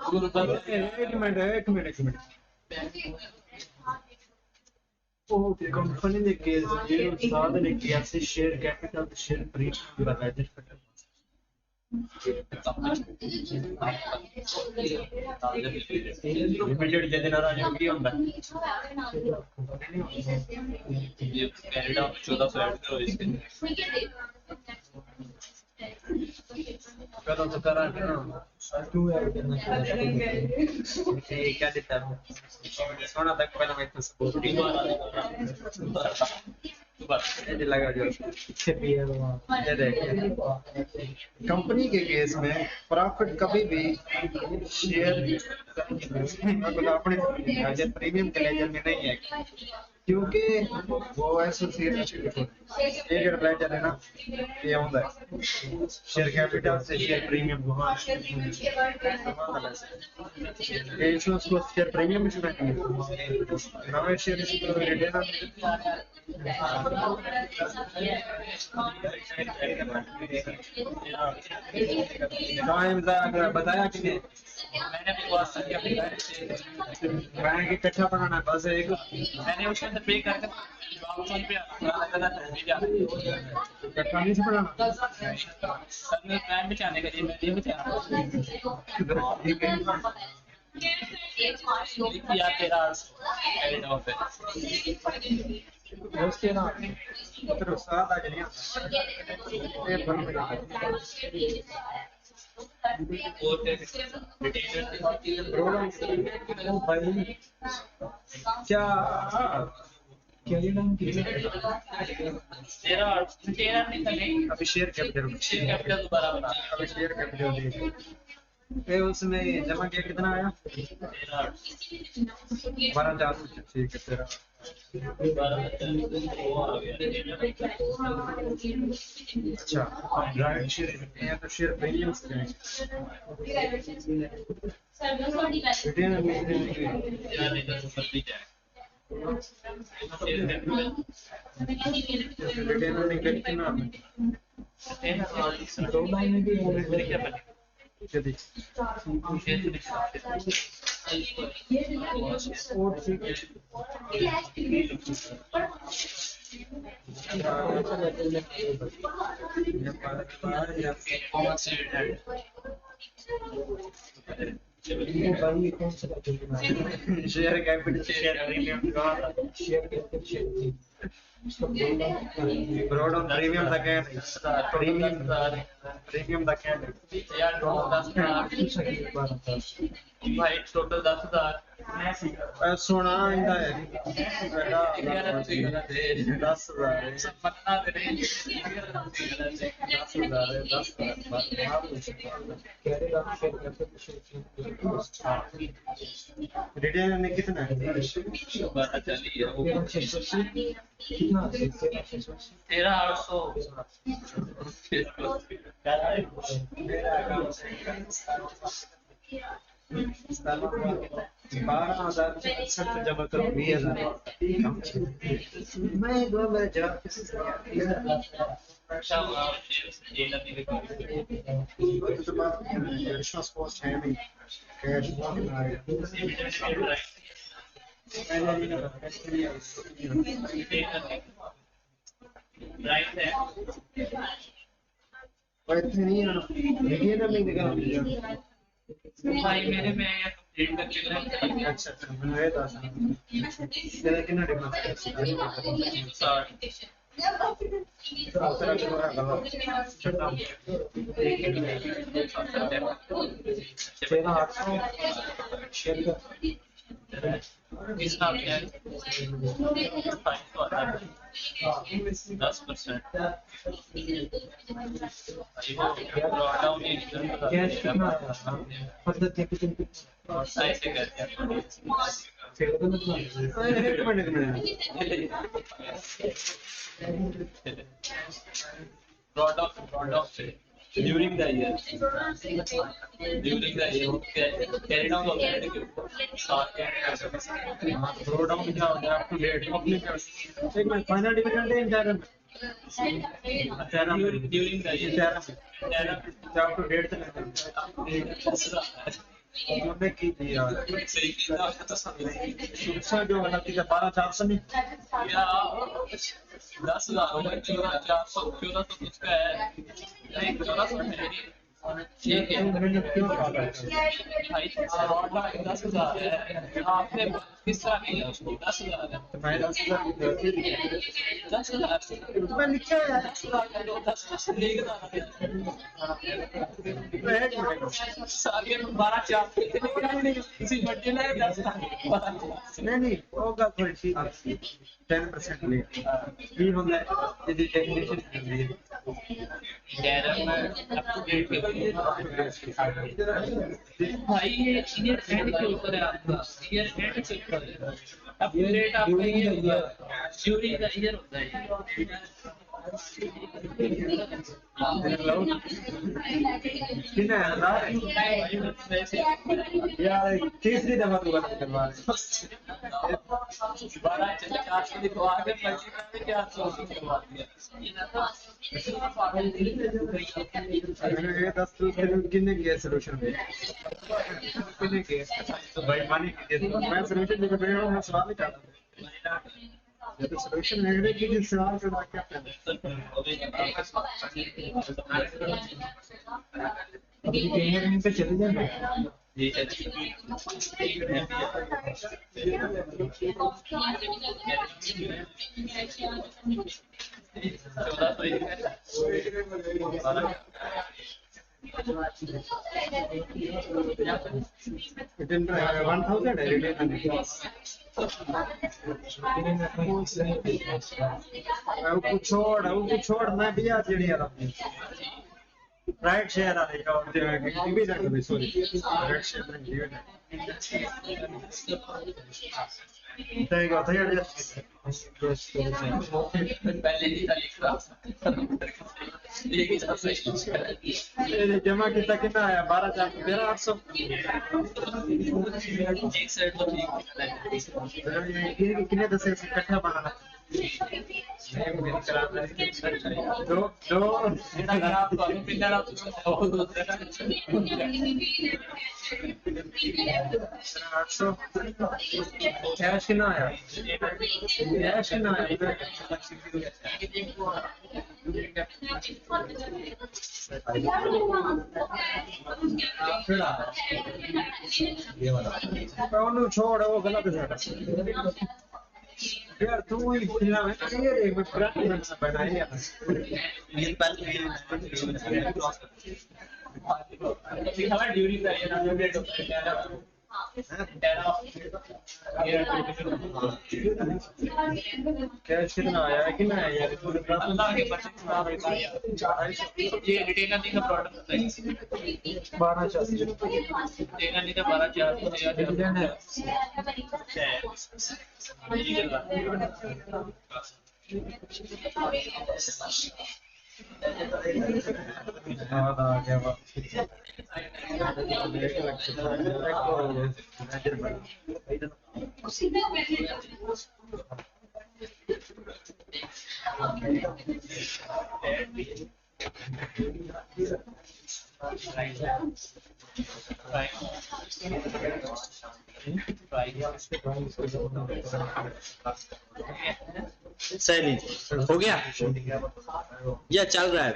गुरु पर एक मिनट ਉਹ ਕੰਪਨੀ ਦੇ ਕੇਸ ਜਿਹੜੇ ਉਸਤਾਦ ਨੇ ਕਿਹਾ ਸੀ ਸ਼ੇਅਰ ਕੈਪੀਟਲ ਤੇ ਸ਼ੇਅਰ ਪ੍ਰੀਮੀਅਮ ਦਾ ਰਜਿਸਟਰ ਕਰਨਾ ਲਿਮਿਟਡ ਜਿਹਦੇ ਨਾਲ ਰਾਜ ਕੀ ਹੁੰਦਾ ये कैनेडा में 1400 ऐड करो इसके करो तो करा क्यों ऐड करना चाहिए? ये क्या देता है सोना तक पहले मैं तो सपोर्ट ये लगा जो पीछे भी है वहाँ। ये देख कंपनी के केस में प्रॉफिट कभी भी शेयर अपने प्रीमियम के लेजर में नहीं है क्योंकि वो एसोसिएट एक लेजर है ना ये होता है शेयर कैपिटल से शेयर प्रीमियम ये उसको शेयर प्रीमियम में चुना नवे शेयर रिटर्न टाइम बताया कि नहीं मैंने भी बात की अपनी बैंक इकट्ठा बनाना बस एक मैंने उसके अंदर पे करके फोन पे इकट्ठा नहीं से बनाना सर ने प्लान में जाने के लिए मैं नहीं बचा यार तेरा एड ऑफ है उसके ना फिर उस्ताद आ गया ये बंद कर क्या कैनेडा में तेरा नहीं था नहीं अभी शेयर कैपिटल कैपिटल दोबारा बना अभी शेयर कैपिटल ये उसमें जमा किया कितना आया 12,400 ठीक है तेरा अच्छा राइट शेयर ये तो शेयर प्रीमियम से रिटर्न यार इधर ऊपर भी जाए रिटर्न कितना दो महीने की क्या बने यदि शेयर कैपिटल शेयर प्रीमियम का share capital share brought on premium तक है प्रीमियम तक है यार भाई टोटल 10,000 सोना इंदा है 10,000 सब मतना दे रहे 10,000 कैनेडा में शेयर कैपिटल शेयर रिटेल में कितना है बारह चली है वो कितना 13,800 12,000 जमा करो 20,000 मैं दो मेरे जवाब तो बात रिस्पांस कॉस्ट है नहीं कैश राइट है और इतने नहीं है रिटेल में निकाल भाई मेरे में कंप्लीट करके अच्छा मैं ये दस तेरा कितना डिमांड है 13,800 शेयर का प्रेशर है इसका क्या है फाइन तो आता है 10%। डाउन ही कैश कितना आया फर्दर कैपिटल और साइज से करके एक minute drawdown during the year carried out already drawdown क्या हो गया अप टू डेट अपने एक मिनट फाइनल डिविडेंड है interim during the year up to date तक उन्होंने की थी यार सुरक्षा जो वाला थी 12,400 में या 10,000 होगा 14,400 1400 कुछ का है नहीं 1400 है नहीं ठीक है मैंने क्यों कहा था भाई 10,000 है आपने किस तरह किया उसको 10,000 है तो मैं 10,000 10,000 मैं लिखा है 10,000 लेगा मैं एक मिनट सारे 12,400 किसी बर्थडे में 10,000 नहीं होगा थोड़ी ठीक है 10% ले ये होता है यदि डेफिनेशन होती है कैरम में अप टू डेट के भाई ये ईयर एंड के ऊपर है आपका ईयर एंड के ऊपर है अप टू डेट आपका ये होगा ड्यूरिंग द ईयर होता है कितना है यार तीसरी दफा तू बात करवा रहा है 12,400 लिखवा के मल्टीप्लाई में क्या 400 करवा दिया मैंने ये 10 कितने किया सॉल्यूशन में कितने किए तो भाई मानी मैं सॉल्यूशन लेकर बैठा हूं मैं सवाल ही कर रहा हूं जब सॉल्यूशन है कि जिस सवाल का क्या करना अभी कहीं पे चले जाएंगे ये Within 1,000 है रिटेन वो छोड़ मैं भी आज जड़ी यार अपनी राइट शेयर आ रही है डिविडेंड भी सॉरी राइट शेयर में डिविडेंड ठीक है तैयार पहले नहीं था लिख रहा एक ही सबसे ये जमा कितना कितना आया 12,800 एक साइड तो ठीक है कितने दस इकट्ठा बनाना दो आप पिंडा आप 800 कैश कितना आया कैश कितना आया छोड़ वो गलत है यार तू ही फिल्म है ये एक पुरानी बनाई है ये पहले ड्यूरिंग द ईयर अपडेट होता है कैश कितना आया है कितना है यार अल्लाह के बच्चे ये रिटेन नहीं का प्रोडक्ट होता है 12,400 रिटेन नहीं का 12,400 डिविडेंड है हाँ आ गया बात सही हो गया या चल रहा है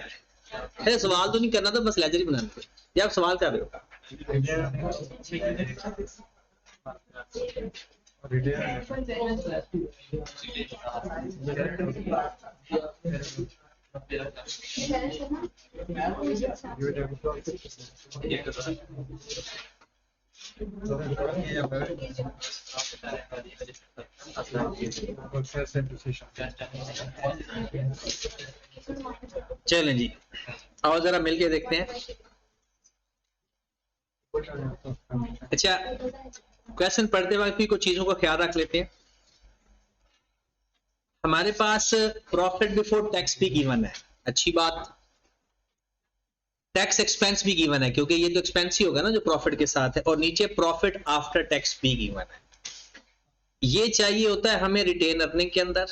अरे सवाल तो नहीं करना था बस लेजर ही बनाना था या आप सवाल कर रहे हो चलें जी, आओ जरा मिलके देखते हैं। अच्छा, क्वेश्चन पढ़ते वक्त भी कुछ चीजों का ख्याल रख लेते हैं। हमारे पास प्रॉफिट बिफोर टैक्स भी गिवन है, अच्छी बात। टैक्स एक्सपेंस भी गिवन है, क्योंकि ये तो एक्सपेंस ही होगा ना जो प्रॉफिट के साथ है, और नीचे प्रॉफिट आफ्टर टैक्स भी गिवन है। ये चाहिए होता है हमें रिटेन अर्निंग के अंदर,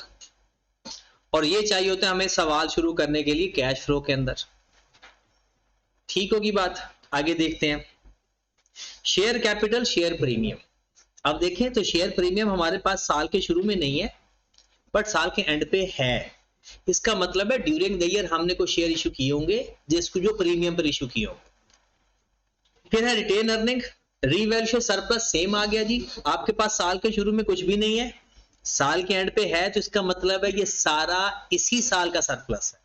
और ये चाहिए होता है हमें सवाल शुरू करने के लिए कैश फ्लो के अंदर। ठीक होगी बात? आगे देखते हैं। Share capital, share premium. अब देखें तो शेयर प्रीमियम हमारे पास साल के शुरू में नहीं है, बट साल के एंड पे है। इसका मतलब है ड्यूरिंग द ईयर हमने कोई शेयर इशू किए होंगे जिसको जो प्रीमियम पर इशू किए होंगे। फिर है retain earning, revaluation surplus same आ गया जी। आपके पास साल के शुरू में कुछ भी नहीं है, साल के एंड पे है, तो इसका मतलब है ये सारा इसी साल का सरप्लस है।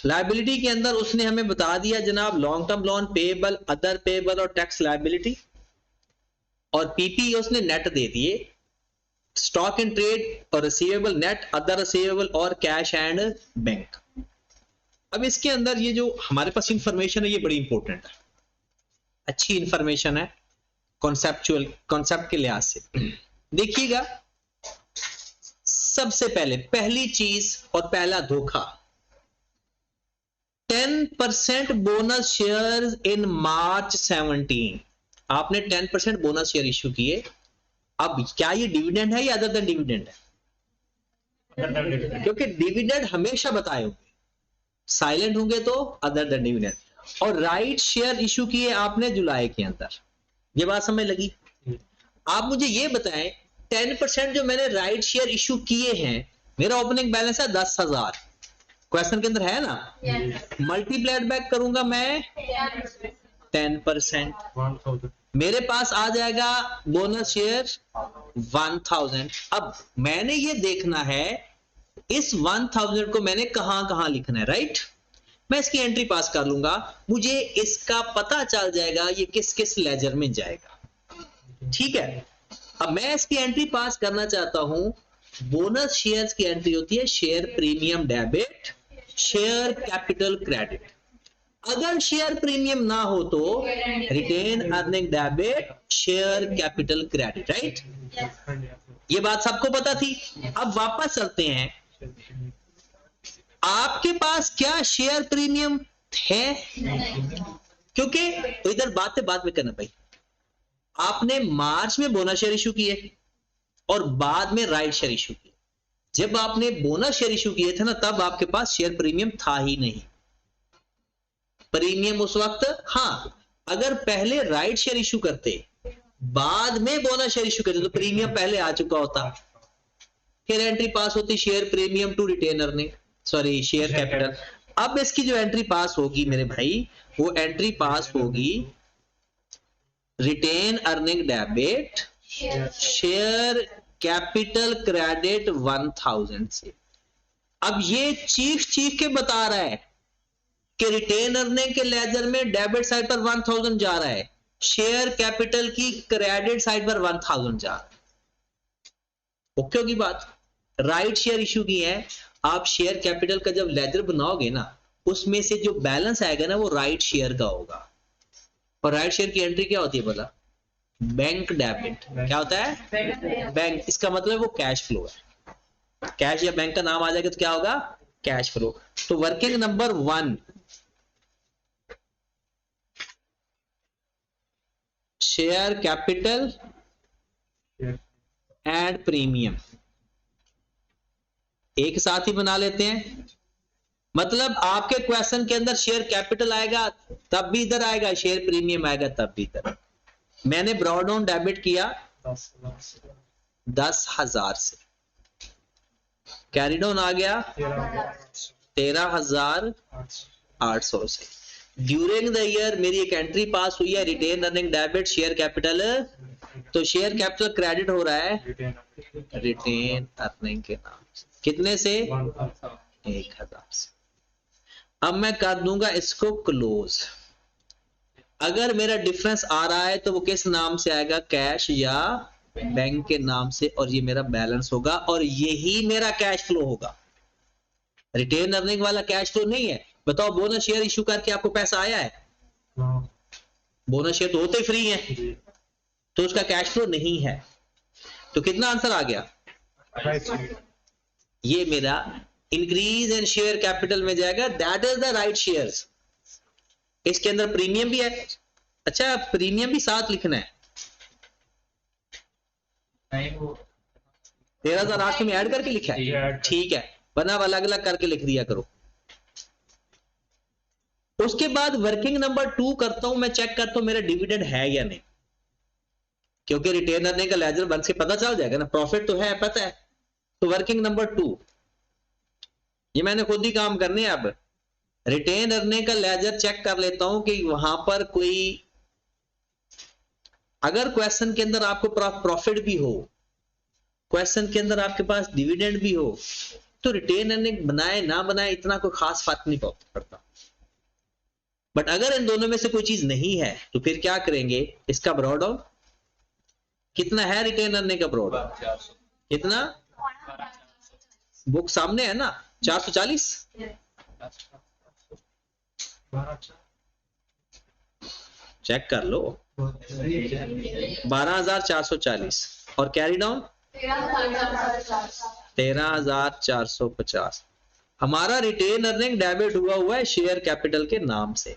लायबिलिटी के अंदर उसने हमें बता दिया जनाब, long term loan, payable, other payable और टैक्स लायबिलिटी, और पीपी उसने नेट दे दिए, स्टॉक इन ट्रेड और रिसीवेबल नेट, अदर रिसीवेबल और कैश एंड बैंक। अब इसके अंदर ये जो हमारे पास इंफॉर्मेशन है ये बड़ी इंपॉर्टेंट है, अच्छी इंफॉर्मेशन है कॉन्सेप्चुअल, कॉन्सेप्ट के लिहाज से। देखिएगा, सबसे पहले पहली चीज और पहला धोखा, 10% बोनस शेयर इन मार्च 17। आपने 10% बोनस शेयर इश्यू किए। अब क्या ये डिविडेंड है या अदर देन डिविडेंड है? क्योंकि डिविडेंड हमेशा बताए होंगे, साइलेंट होंगे तो अदर देन डिविडेंड। और राइट शेयर इशू किए आपने जुलाई के अंदर, ये बात समझ लगी? आप मुझे ये बताएं, 10% जो मैंने राइट शेयर इशू किए हैं, मेरा ओपनिंग बैलेंस है 10,000, क्वेश्चन के अंदर है ना? मल्टीप्लाइड बैक करूंगा मैं 10%, मेरे पास आ जाएगा बोनस शेयर 1000। अब मैंने ये देखना है इस 1000 को मैंने कहां कहां लिखना है, राइट? मैं इसकी एंट्री पास कर लूंगा, मुझे इसका पता चल जाएगा ये किस किस लेजर में जाएगा। ठीक है, अब मैं इसकी एंट्री पास करना चाहता हूं। बोनस शेयर्स की एंट्री होती है share premium debit, share capital credit. अगर शेयर प्रीमियम ना हो तो retain earning debit, share capital credit, right? ये बात सबको पता थी। अब वापस चलते हैं, आपके पास क्या शेयर प्रीमियम है? क्योंकि इधर बातें बाद में करना भाई। आपने मार्च में बोनस शेयर इशू किए और बाद में राइट शेयर इशू किए। जब आपने बोनस शेयर इशू किए थे ना, तब आपके पास शेयर प्रीमियम था ही नहीं। प्रीमियम उस वक्त, हाँ, अगर पहले राइट शेयर इशू करते, बाद में बोनस शेयर इशू करते, तो प्रीमियम पहले आ चुका होता। फिर एंट्री पास होती share premium to retain earning, sorry share capital. अब इसकी जो एंट्री पास होगी मेरे भाई, वो एंट्री पास होगी retain earning debit, share capital credit 1000 से। अब ये चीख चीख के बता रहा है कि रिटेन अर्निंग के लेजर में डेबिट साइड पर 1000 जा रहा है, शेयर कैपिटल की क्रेडिट साइड पर 1000 जा रहा है। ओके होगी बात? राइट शेयर इशू की है, आप शेयर कैपिटल का जब लेजर बनाओगे ना, उसमें से जो बैलेंस आएगा ना वो राइट शेयर का होगा। और राइट शेयर की एंट्री क्या होती है बोला? Bank debit. क्या होता है? बैंक। इसका मतलब वो कैश फ्लो है। कैश या बैंक का नाम आ जाएगा तो क्या होगा? Cash flow. तो working number 1, share capital and premium एक साथ ही बना लेते हैं। मतलब आपके क्वेश्चन के अंदर शेयर कैपिटल आएगा तब भी इधर आएगा, शेयर प्रीमियम आएगा तब भी इधर। मैंने ब्रॉड डाउन डेबिट किया 10,000 से, कैरी डाउन आ गया 13,800 से। ड्यूरिंग द ईयर मेरी एक एंट्री पास हुई है retain earning debit, share capital. तो शेयर कैपिटल क्रेडिट हो रहा है रिटेन अर्निंग के नाम से। कितने से? 1000 से। अब मैं कर दूंगा इसको क्लोज। अगर मेरा डिफरेंस आ रहा है तो वो किस नाम से आएगा, कैश या बैंक के नाम से, और ये मेरा बैलेंस होगा और यही मेरा कैश फ्लो होगा। रिटेन अर्निंग वाला कैश फ्लो नहीं है। बताओ बोनस शेयर इशू करके आपको पैसा आया है? बोनस शेयर तो होते ही फ्री है, तो उसका कैश फ्लो नहीं है। तो कितना आंसर आ गया? ये मेरा इंक्रीज इन शेयर कैपिटल में जाएगा, that is the right shares. इसके अंदर प्रीमियम भी है। अच्छा, प्रीमियम भी साथ लिखना है। 13,800 में ऐड करके लिखा है, ठीक है, वरना अलग अलग करके लिख दिया करो। उसके बाद वर्किंग नंबर 2 करता हूं मैं, चेक करता हूं मेरा डिविडेंड है या नहीं, क्योंकि रिटेन अर्निंग का लेजर बन से पता चल जाएगा ना, प्रॉफिट तो है पता है। तो वर्किंग नंबर 2 ये मैंने खुद ही काम करने हैं। अब रिटेन अर्निंग का लेजर चेक कर लेता हूं कि वहां पर कोई, अगर क्वेश्चन के अंदर आपको प्रॉफिट भी हो, क्वेश्चन के अंदर आपके पास डिविडेंड भी हो, तो रिटेन अर्निंग बनाए ना बनाए इतना कोई खास फर्क नहीं पड़ता। बट अगर इन दोनों में से कोई चीज नहीं है तो फिर क्या करेंगे, इसका ब्रॉड डाउन कितना है, रिटेन अर्निंग का ब्रॉड डाउन कितना, बुक सामने है ना, 440। चेक कर लो, 12,440 और कैरी डाउन 13,450। हमारा रिटेन अर्निंग डेबिट हुआ है शेयर कैपिटल के नाम से,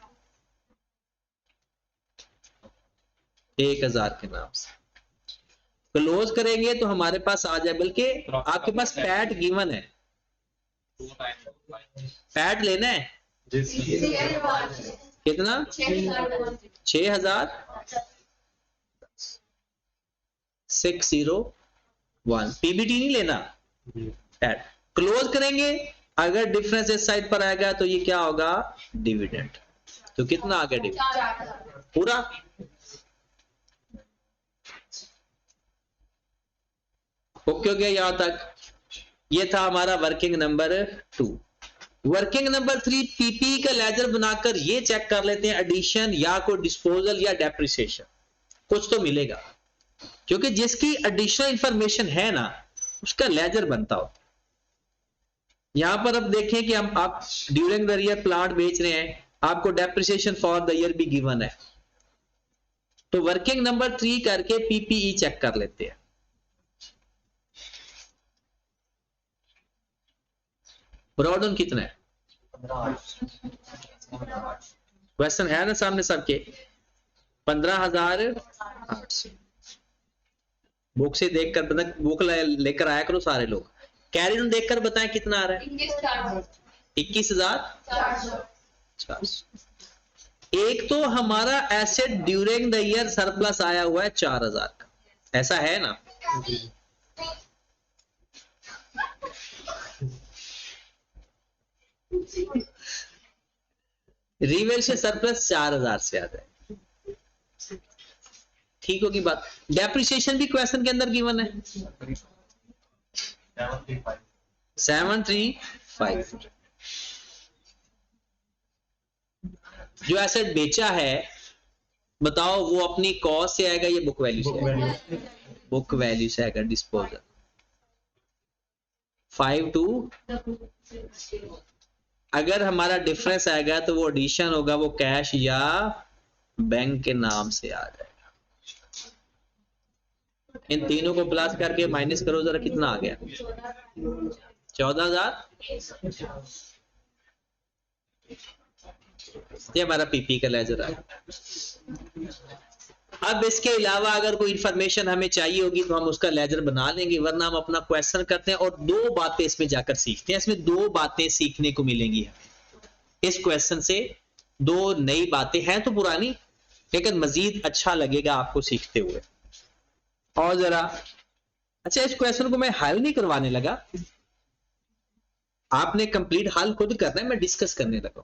1,000 के नाम से। क्लोज करेंगे तो हमारे पास आ जाए, बल्कि आपके पास पैट गिवन है, पैट लेना है कितना, 6,601। पीबीटी नहीं लेना, पैट। क्लोज करेंगे, अगर डिफरेंस इस साइड पर आएगा तो ये क्या होगा, डिविडेंड। तो कितना आ गया डिविडेंड पूरा। ओके हो गया यहां तक। ये था हमारा working number 2। Working number 3 PP का लेजर बनाकर ये चेक कर लेते हैं एडिशन या कोई डिस्पोजल या डेप्रिसिएशन, कुछ तो मिलेगा, क्योंकि जिसकी एडिशनल इंफॉर्मेशन है ना उसका लेजर बनता होता। यहां पर अब देखें कि हम आप ड्यूरिंग द ईयर प्लाट बेच रहे हैं, आपको डेप्रिसिएशन फॉर द ईयर भी गिवन है, तो वर्किंग नंबर 3 करके पीपीई चेक कर लेते हैं। ब्रॉडन कितना है, क्वेश्चन है ना सामने सबके, 15,800। बुक से देखकर बता, बुक लेकर आया करो सारे लोग, कैरी ऑन देखकर बताएं कितना आ रहा है, 21,400। एक तो हमारा asset during the year surplus आया हुआ है 4,000 का, ऐसा है ना। रिवेल्शन सरप्लस 4,000 से आता है, ठीक होगी बात। डेप्रिसिएशन भी क्वेश्चन के अंदर गिवन है 735। जो एसेट बेचा है बताओ वो अपनी कॉस्ट से आएगा या बुक वैल्यू से आएगा, बुक वैल्यू से आएगा। डिस्पोजल 5 अगर हमारा डिफरेंस आएगा तो वो एडिशन होगा, वो कैश या बैंक के नाम से आ जाएगा। इन तीनों को प्लस करके माइनस करो जरा, कितना आ गया, 14,000। ये हमारा पीपी का लेजर है। अब इसके अलावा अगर कोई इंफॉर्मेशन हमें चाहिए होगी तो हम उसका लेजर बना लेंगे, वरना हम अपना क्वेश्चन करते हैं और 2 बातें इसमें जाकर सीखते हैं। इसमें 2 बातें सीखने को मिलेंगी इस क्वेश्चन से, 2 नई बातें हैं तो पुरानी, लेकिन मजीद अच्छा लगेगा आपको सीखते हुए। और जरा अच्छा, इस क्वेश्चन को मैं हल नहीं करवाने लगा, आपने कंप्लीट हल खुद करना है, मैं डिस्कस करने लगा।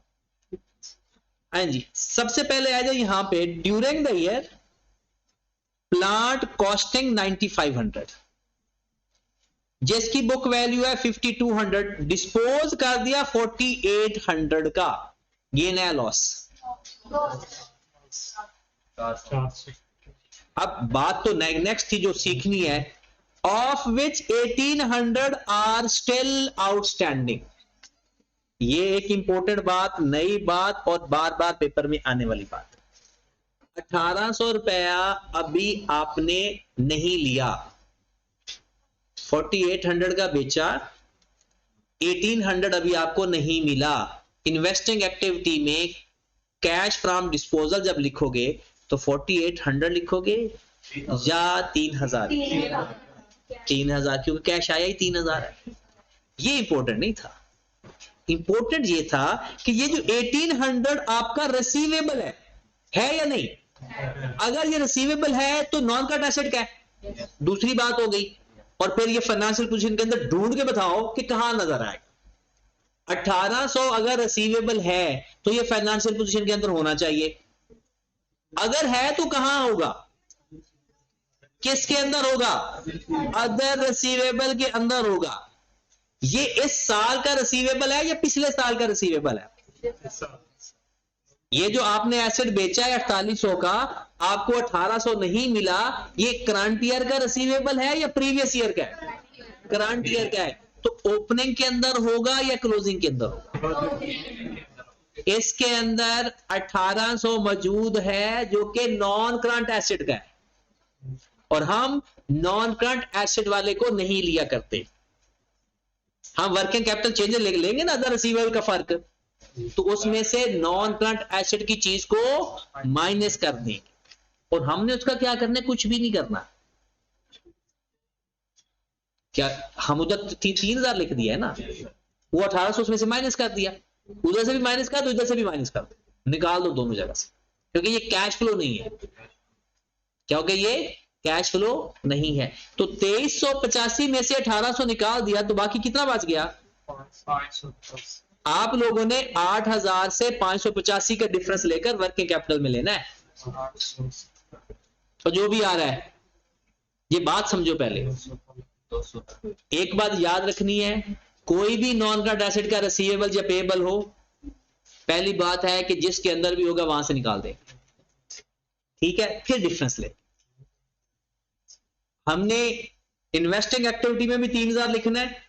हाँ जी, सबसे पहले आ जाए यहां पे, during the year plant costing 9,500, जिसकी बुक वैल्यू है 5,200, डिस्पोज कर दिया 4,800 का, गेन है लॉस, अब बात तो नेक्स्ट थी जो सीखनी है, of which 1800 are still outstanding. ये एक इंपॉर्टेंट बात, नई बात और बार बार पेपर में आने वाली बात। 1800 रुपया अभी आपने नहीं लिया, 4800 का बेचा, 1800 अभी आपको नहीं मिला। इन्वेस्टिंग एक्टिविटी में कैश फ्रॉम डिस्पोजल जब लिखोगे तो 4800 लिखोगे या 3000? 3000, क्योंकि कैश आया ही 3000 है। ये इंपॉर्टेंट नहीं था, इंपॉर्टेंट ये था कि ये जो 1800 आपका रिसीवेबल है या नहीं? अगर ये रिसीवेबल है तो नॉन करंट एसेट क्या है, दूसरी बात हो गई। और फिर ये फाइनेंशियल पोजीशन के अंदर ढूंढ के बताओ कि कहां नजर आएगा। 1800 अगर रिसीवेबल है तो ये फाइनेंशियल पोजीशन के अंदर होना चाहिए, अगर है तो कहां होगा, किसके अंदर होगा? अदर रिसीवेबल के अंदर होगा। ये इस साल का रिसीवेबल है या पिछले साल का रिसीवेबल है? ये जो आपने एसेट बेचा है 4800 का, आपको 1800 नहीं मिला, ये करंट ईयर का रिसीवेबल है या प्रीवियस ईयर का है? करंट ईयर का है। तो ओपनिंग के अंदर होगा या क्लोजिंग के अंदर होगा? इसके अंदर 1800 मौजूद है जो कि नॉन करंट एसेट का है, और हम नॉन करंट एसेट वाले को नहीं लिया करते। हम वर्किंग कैपिटल चेंजेस लेंगे ना, अदर रिसीवेबल का फर्क, तो उसमें से नॉन करंट एसेट की चीज को माइनस कर देंगे, और हमने उसका क्या करना है? कुछ भी नहीं करना। क्या हम उधर 3000 लिख दिया है ना, वो 1800 उसमें से माइनस कर दिया, उधर से भी माइनस कर दो, इधर से भी माइनस कर दो, निकाल दो दोनों जगह से, क्योंकि ये कैश फ्लो नहीं है। क्योंकि ये कैश फ्लो नहीं है। तो 2385 में से 1800 निकाल दिया तो बाकी कितना बच गया? 510। आप लोगों ने 8000 से 585 का डिफरेंस लेकर वर्किंग कैपिटल में लेना है, 800, तो जो भी आ रहा है। ये बात समझो पहले, 200। एक बात याद रखनी है, कोई भी नॉन करंट एसेट का रिसीवेबल या पेएबल हो, पहली बात है कि जिसके अंदर भी होगा वहां से निकाल दे, ठीक है? फिर डिफरेंस ले। हमने इन्वेस्टिंग एक्टिविटी में भी 3000 लिखना है,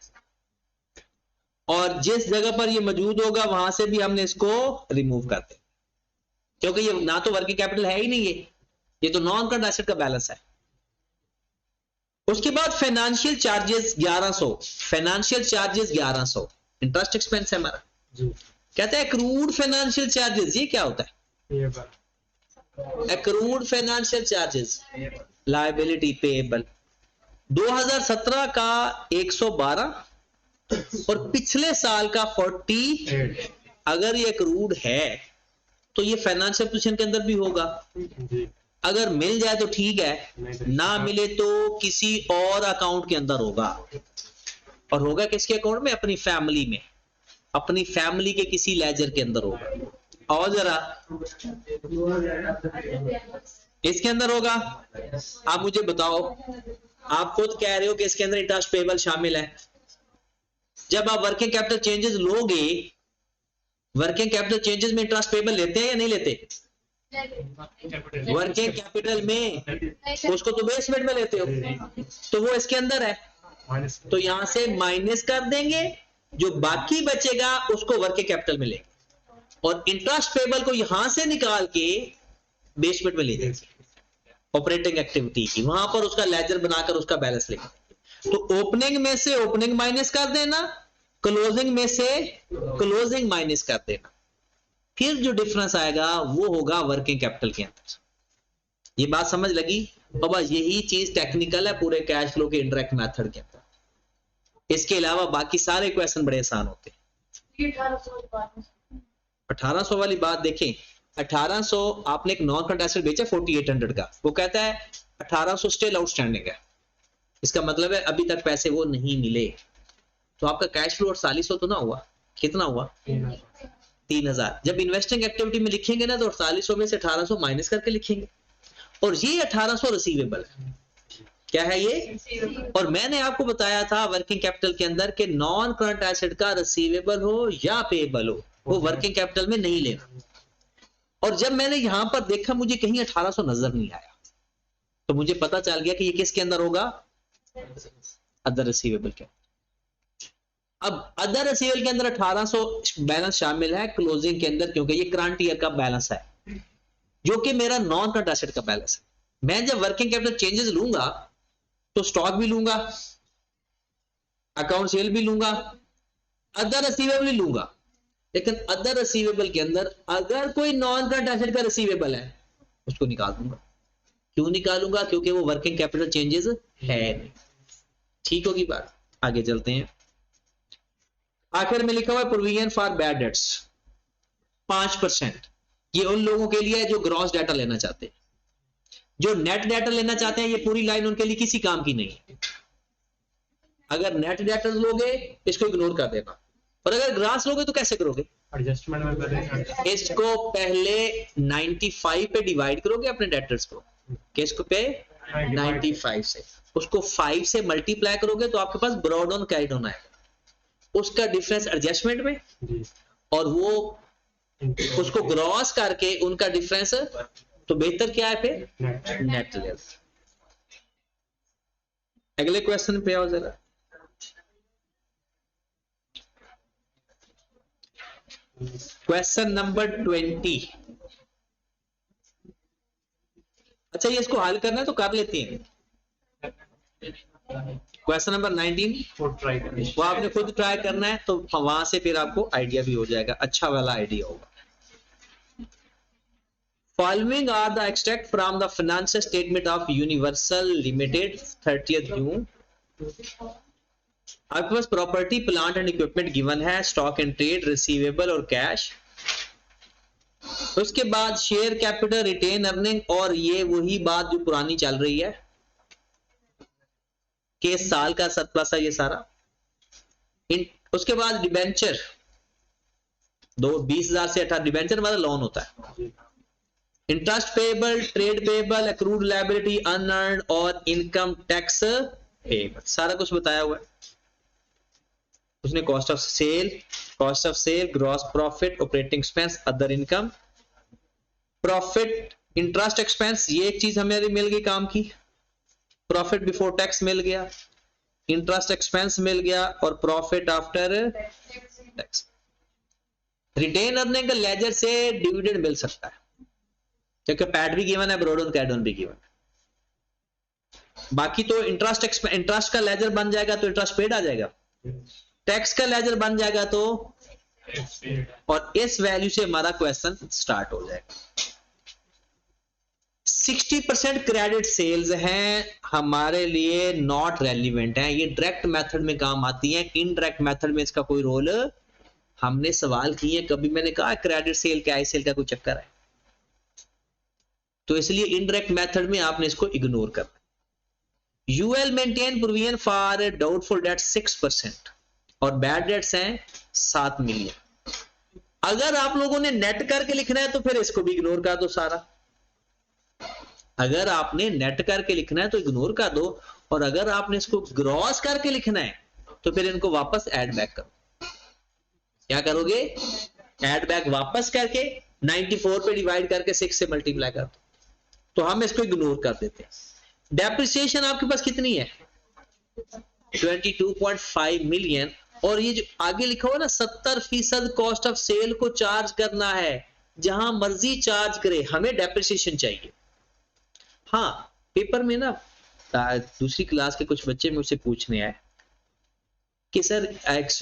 और जिस जगह पर ये मौजूद होगा वहां से भी हमने इसको रिमूव कर दे, क्योंकि ये ना तो वर्किंग कैपिटल है ही नहीं, ये तो नॉन करंट एसेट का बैलेंस है। उसके बाद financial charges 1100, financial charges 1100 interest expense है हमारा। जी। कहता है एक्रूड फाइनेंशियल चार्जेस, ये क्या होता है? ये बात। Accrued financial charges, liability payable. 2017 का 112 और पिछले साल का 40, अगर ये एक्रूड है तो ये फाइनेंशियल पोजीशन के अंदर भी होगा। जी। अगर मिल जाए तो ठीक है, ना मिले तो किसी और अकाउंट के अंदर होगा। और होगा किसके अकाउंट में? अपनी फैमिली में, अपनी फैमिली के किसी लेजर के अंदर होगा। और जरा इसके अंदर होगा। आप मुझे बताओ, आप खुद कह रहे हो कि इसके अंदर इंटरेस्ट पेएबल शामिल है। जब आप वर्किंग कैपिटल चेंजेस लोगे, वर्किंग कैपिटल चेंजेस में इंटरेस्ट पेएबल लेते हैं या नहीं लेते? वर्किंग कैपिटल में उसको तो बेसमेंट में लेते हो, तो वो इसके अंदर है, तो यहां से माइनस कर देंगे, जो बाकी बचेगा उसको वर्किंग कैपिटल में लेंगे, और इंटरेस्ट पेएबल को यहां से निकाल के बेसमेंट में ले जाएंगे ऑपरेटिंग एक्टिविटी की, वहां पर उसका लेजर बनाकर उसका बैलेंस लेंगे। तो ओपनिंग में से ओपनिंग माइनस कर देना, क्लोजिंग में से क्लोजिंग माइनस कर देना, फिर जो डिफरेंस आएगा वो होगा वर्किंग कैपिटल के अंदर। ये बात समझ लगी? और बस यही चीज टेक्निकल है पूरे कैश फ्लो के इंटरेक्ट मेथड के अंदर। इसके अलावा बाकी सारे क्वेश्चन बड़े आसान होते हैं। 1800 वाली बात देखें, 1800 आपने एक नॉन करंट एसेट बेचा 4800 का, वो कहता है 1800 स्टिल आउटस्टैंडिंग है, इसका मतलब है अभी तक पैसे वो नहीं मिले। तो आपका कैश फ्लो 4800 तो ना हुआ, कितना हुआ? 3000। जब इन्वेस्टिंग एक्टिविटी में लिखेंगे ना तो 4800 में से 1800 माइनस करके लिखेंगे, और ये 1800 रिसीवेबल है। क्या है ये? और मैंने आपको बताया था वर्किंग कैपिटल के अंदर कि नॉन करंट एसेट का रिसीवेबल हो या पेएबल हो, वो वर्किंग कैपिटल में नहीं लेना। और जब मैंने यहां पर देखा मुझे कहीं 1800 नजर नहीं आया, तो मुझे पता चल गया कि ये किसके अंदर होगा, अदर रिसीवेबल के। अब अदर रिसीवेबल के अंदर 1800 बैलेंस शामिल है क्लोजिंग के अंदर, क्योंकि ये करंट ईयर का बैलेंस है जो कि मेरा नॉन करंट एसेट का बैलेंस है। मैं जब वर्किंग कैपिटल चेंजेस लूंगा तो स्टॉक भी लूंगा, अकाउंट सेल भी लूंगा, अदर रिसीवेबल भी लूंगा। लेकिन अदर रिसीवेबल के अंदर अगर कोई नॉन करंट एसेट का रिसीवेबल है उसको निकाल दूंगा। क्यों निकालूंगा? क्योंकि वो वर्किंग कैपिटल चेंजेस है नहीं। ठीक होगी बात, आगे चलते हैं। आखिर में लिखा हुआ है प्रोविजन फॉर बैड डेट्स 5%। ये उन लोगों के लिए है जो ग्रॉस डाटा लेना चाहते हैं। जो नेट डाटा लेना चाहते हैं ये पूरी लाइन उनके लिए किसी काम की नहीं है। अगर नेट डाटा लोगे इसको इग्नोर कर देना, और अगर ग्रास लोगे तो कैसे करोगे? एडजस्टमेंट में पहले इसको पहले 95 पे डिवाइड करोगे अपने डेटर्स को, किसको पे 95 से, उसको 5 से मल्टीप्लाई करोगे तो आपके पास ब्रॉड ऑन कैरिड ऑन आएगा, उसका डिफरेंस एडजस्टमेंट में, जी और वो उसको ग्रॉस करके उनका डिफरेंस, तो बेहतर क्या है फिर नेट ले। अगले क्वेश्चन पे आओ जरा। Question number 20। अच्छा ये इसको हल करना है तो कर लेते हैं। क्वेश्चन नंबर 19 वो ट्राई करें। वो आपने खुद ट्राई करना है, तो वहां से फिर आपको आइडिया भी हो जाएगा, अच्छा वाला आइडिया होगा। Following are the extract from the financial statement of Universal Limited 30th June। आपके पास property plant and equipment given है, स्टॉक एंड ट्रेड, रिसीवेबल और कैश। उसके बाद शेयर कैपिटल, रिटेन अर्निंग, और ये वही बात जो पुरानी चल रही है कि साल का सरप्लस है ये सारा। उसके बाद डिबेंचर 20,000 से 18, डिबेंचर हमारा लोन होता है। Interest payable, trade payable, accrued liability, unearned और इनकम टैक्स पेबल, सारा कुछ बताया हुआ है उसने। Cost of sale, gross profit, operating expense, other income, profit, interest expense, ये एक चीज हमें मिल गई काम की। प्रॉफिट बिफोर टैक्स मिल गया, इंटरेस्ट एक्सपेंस मिल गया, और profit after tax. Retained earning का लेजर से डिविडेंड मिल सकता है क्योंकि पैड भी गिवन है, ब्रॉड ऑन कैरिड ऑन भी गिवन है। बाकी तो इंटरेस्ट का लेजर बन जाएगा तो इंटरेस्ट पेड आ जाएगा, टैक्स का लेजर बन जाएगा तो, और इस वैल्यू से हमारा क्वेश्चन स्टार्ट हो जाएगा। 60% क्रेडिट सेल्स हैं हमारे लिए नॉट रेलिवेंट है, ये डायरेक्ट मेथड में काम आती है, इनडायरेक्ट मेथड में इसका कोई रोल, हमने सवाल किए कभी मैंने कहा क्रेडिट सेल कैश सेल का कोई चक्कर है, तो इसलिए इनडायरेक्ट मेथड में आपने इसको इग्नोर करना। You'll maintain provision for doubtful debt 6% और बैड डेट्स हैं 7 मिलियन। अगर आप लोगों ने नेट करके लिखना है तो फिर इसको भी इग्नोर कर दो सारा। अगर आपने नेट करके लिखना है तो इग्नोर कर दो, और अगर आपने इसको ग्रॉस करके लिखना है तो फिर इनको वापस ऐड बैक करो। क्या करोगे? ऐड बैक वापस करके 94 पे डिवाइड करके 6 से मल्टीप्लाई कर दो, तो हम इसको इग्नोर कर देते हैं। डेप्रिसिएशन आपके पास कितनी है? 22.5 मिलियन, और ये जो आगे लिखा हुआ ना 70% कॉस्ट ऑफ सेल को चार्ज करना है, जहां मर्जी चार्ज करे, हमें डेप्रिसिएशन चाहिए। हाँ, पेपर में ना दूसरी क्लास के कुछ बच्चे मुझसे पूछने आए कि सर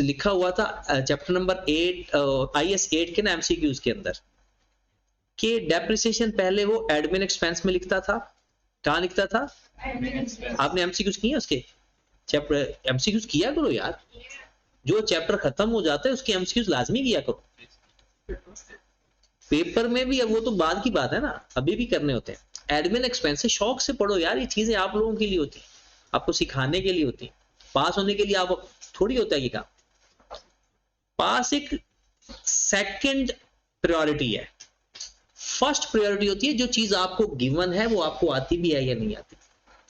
लिखा हुआ था चैप्टर नंबर 8 IS 8 के ना MCQs के अंदर कि डेप्रिसिएशन पहले वो एडमिन एक्सपेंस में लिखता था। कहाँ लिखता था? आपने MCQs किए उसके? चैप्टर MCQs किया करो यार, जो चैप्टर खत्म हो जाता है उसके MCQs लाजमी किया करो। पेपर में भी, अब वो तो बाद की बात है ना, अभी भी करने होते हैं। एडमिन एक्सपेंस शौक से पढ़ो यार, ये चीजें आप लोगों के लिए होती है, आपको सिखाने के लिए होती है, पास होने के लिए आप थोड़ी होता है ये काम। पास एक सेकंड प्रायोरिटी है, फर्स्ट प्रायोरिटी होती है जो चीज आपको गिवन है वो आपको आती भी है या नहीं आती,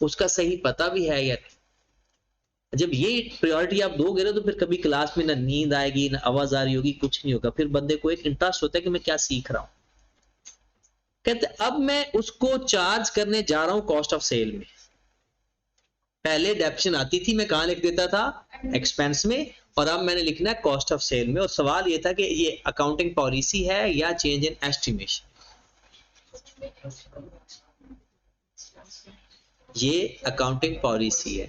उसका सही पता भी है या नहीं। जब ये प्रायोरिटी आप दोगे ना तो फिर कभी क्लास में ना नींद आएगी, ना आवाज आ रही होगी, कुछ नहीं होगा। फिर बंदे को एक इंटरेस्ट होता है कि मैं क्या सीख रहा हूं। कहते अब मैं उसको चार्ज करने जा रहा हूं कॉस्ट ऑफ सेल में। पहले डेप्शन आती थी, मैं कहां लिख देता था, एक्सपेंस में, और अब मैंने लिखना है कॉस्ट ऑफ सेल में। और सवाल ये था कि ये अकाउंटिंग पॉलिसी है या चेंज इन एस्टिमेशन। ये अकाउंटिंग पॉलिसी है,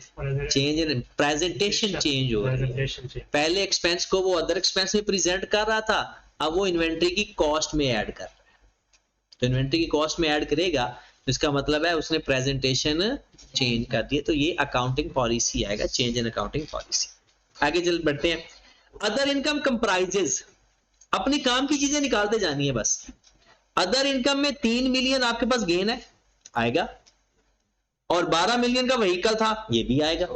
चेंज इन प्रेजेंटेशन चेंज हो रही है। प्रेजेंटेशन से पहले एक्सपेंस को वो अदर एक्सपेंस में प्रेजेंट कर रहा था, अब वो इन्वेंट्री की कॉस्ट में ऐड कर रहा है। तो इन्वेंट्री की कॉस्ट में ऐड करेगा तो इसका मतलब है उसने प्रेजेंटेशन चेंज कर दिया। तो ये अकाउंटिंग पॉलिसी आएगा, चेंज इन अकाउंटिंग पॉलिसी। आगे चल बढ़ते हैं। अदर इनकम कंप्राइजेस, अपनी काम की चीजें निकालते जानी है बस। अदर इनकम में 3 मिलियन आपके पास गेन है, आएगा, और 12 मिलियन का व्हीकल था, ये भी आएगा।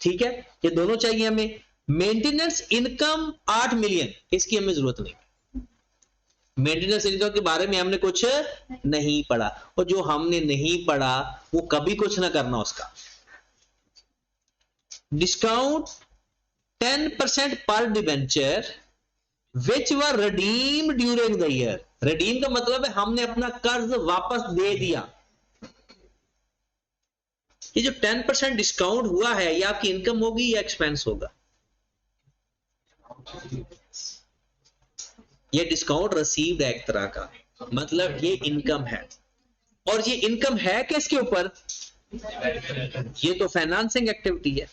ठीक है, ये दोनों चाहिए हमें। मेंटेनेंस इनकम 8 मिलियन, इसकी हमें जरूरत नहीं। मेंटेनेंस इनकम के बारे में हमने कुछ नहीं पढ़ा, और जो हमने नहीं पढ़ा वो कभी कुछ ना करना उसका। डिस्काउंट 10% पर debenture which were redeemed during the year. Redeem का मतलब है हमने अपना कर्ज वापस दे दिया। ये जो 10% डिस्काउंट हुआ है, ये आपकी इनकम होगी या एक्सपेंस होगा? ये डिस्काउंट रिसीव्ड है एक तरह का, मतलब ये इनकम है। और ये इनकम है किसके ऊपर? ये तो फाइनेंसिंग एक्टिविटी है।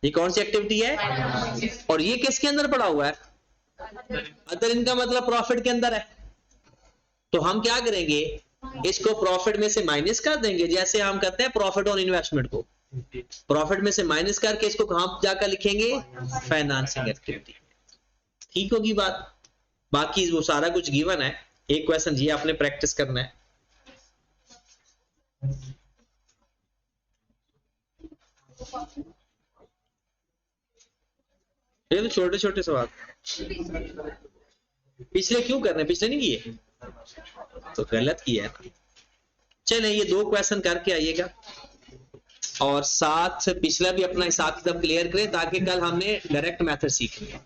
ये कौन सी एक्टिविटी है? और ये किसके अंदर पड़ा हुआ है? अदर इनकम, मतलब प्रॉफिट के अंदर है। तो हम क्या करेंगे, इसको प्रॉफिट में से माइनस कर देंगे, जैसे हम करते हैं प्रॉफिट ऑन इन्वेस्टमेंट को। प्रॉफिट में से माइनस करके इसको कहां जाकर लिखेंगे? Financing activity. ठीक होगी बात? बाकी वो सारा कुछ गिवन है। एक क्वेश्चन ये आपने प्रैक्टिस करना है। ये तो छोटे छोटे सवाल, पिछले क्यों करने, पिछले नहीं किए तो गलत किया है। चले ये 2 क्वेश्चन करके आइएगा, और साथ पिछला भी अपना हिसाब किताब क्लियर करें, ताकि कल हमने डायरेक्ट मेथड सीखनी है।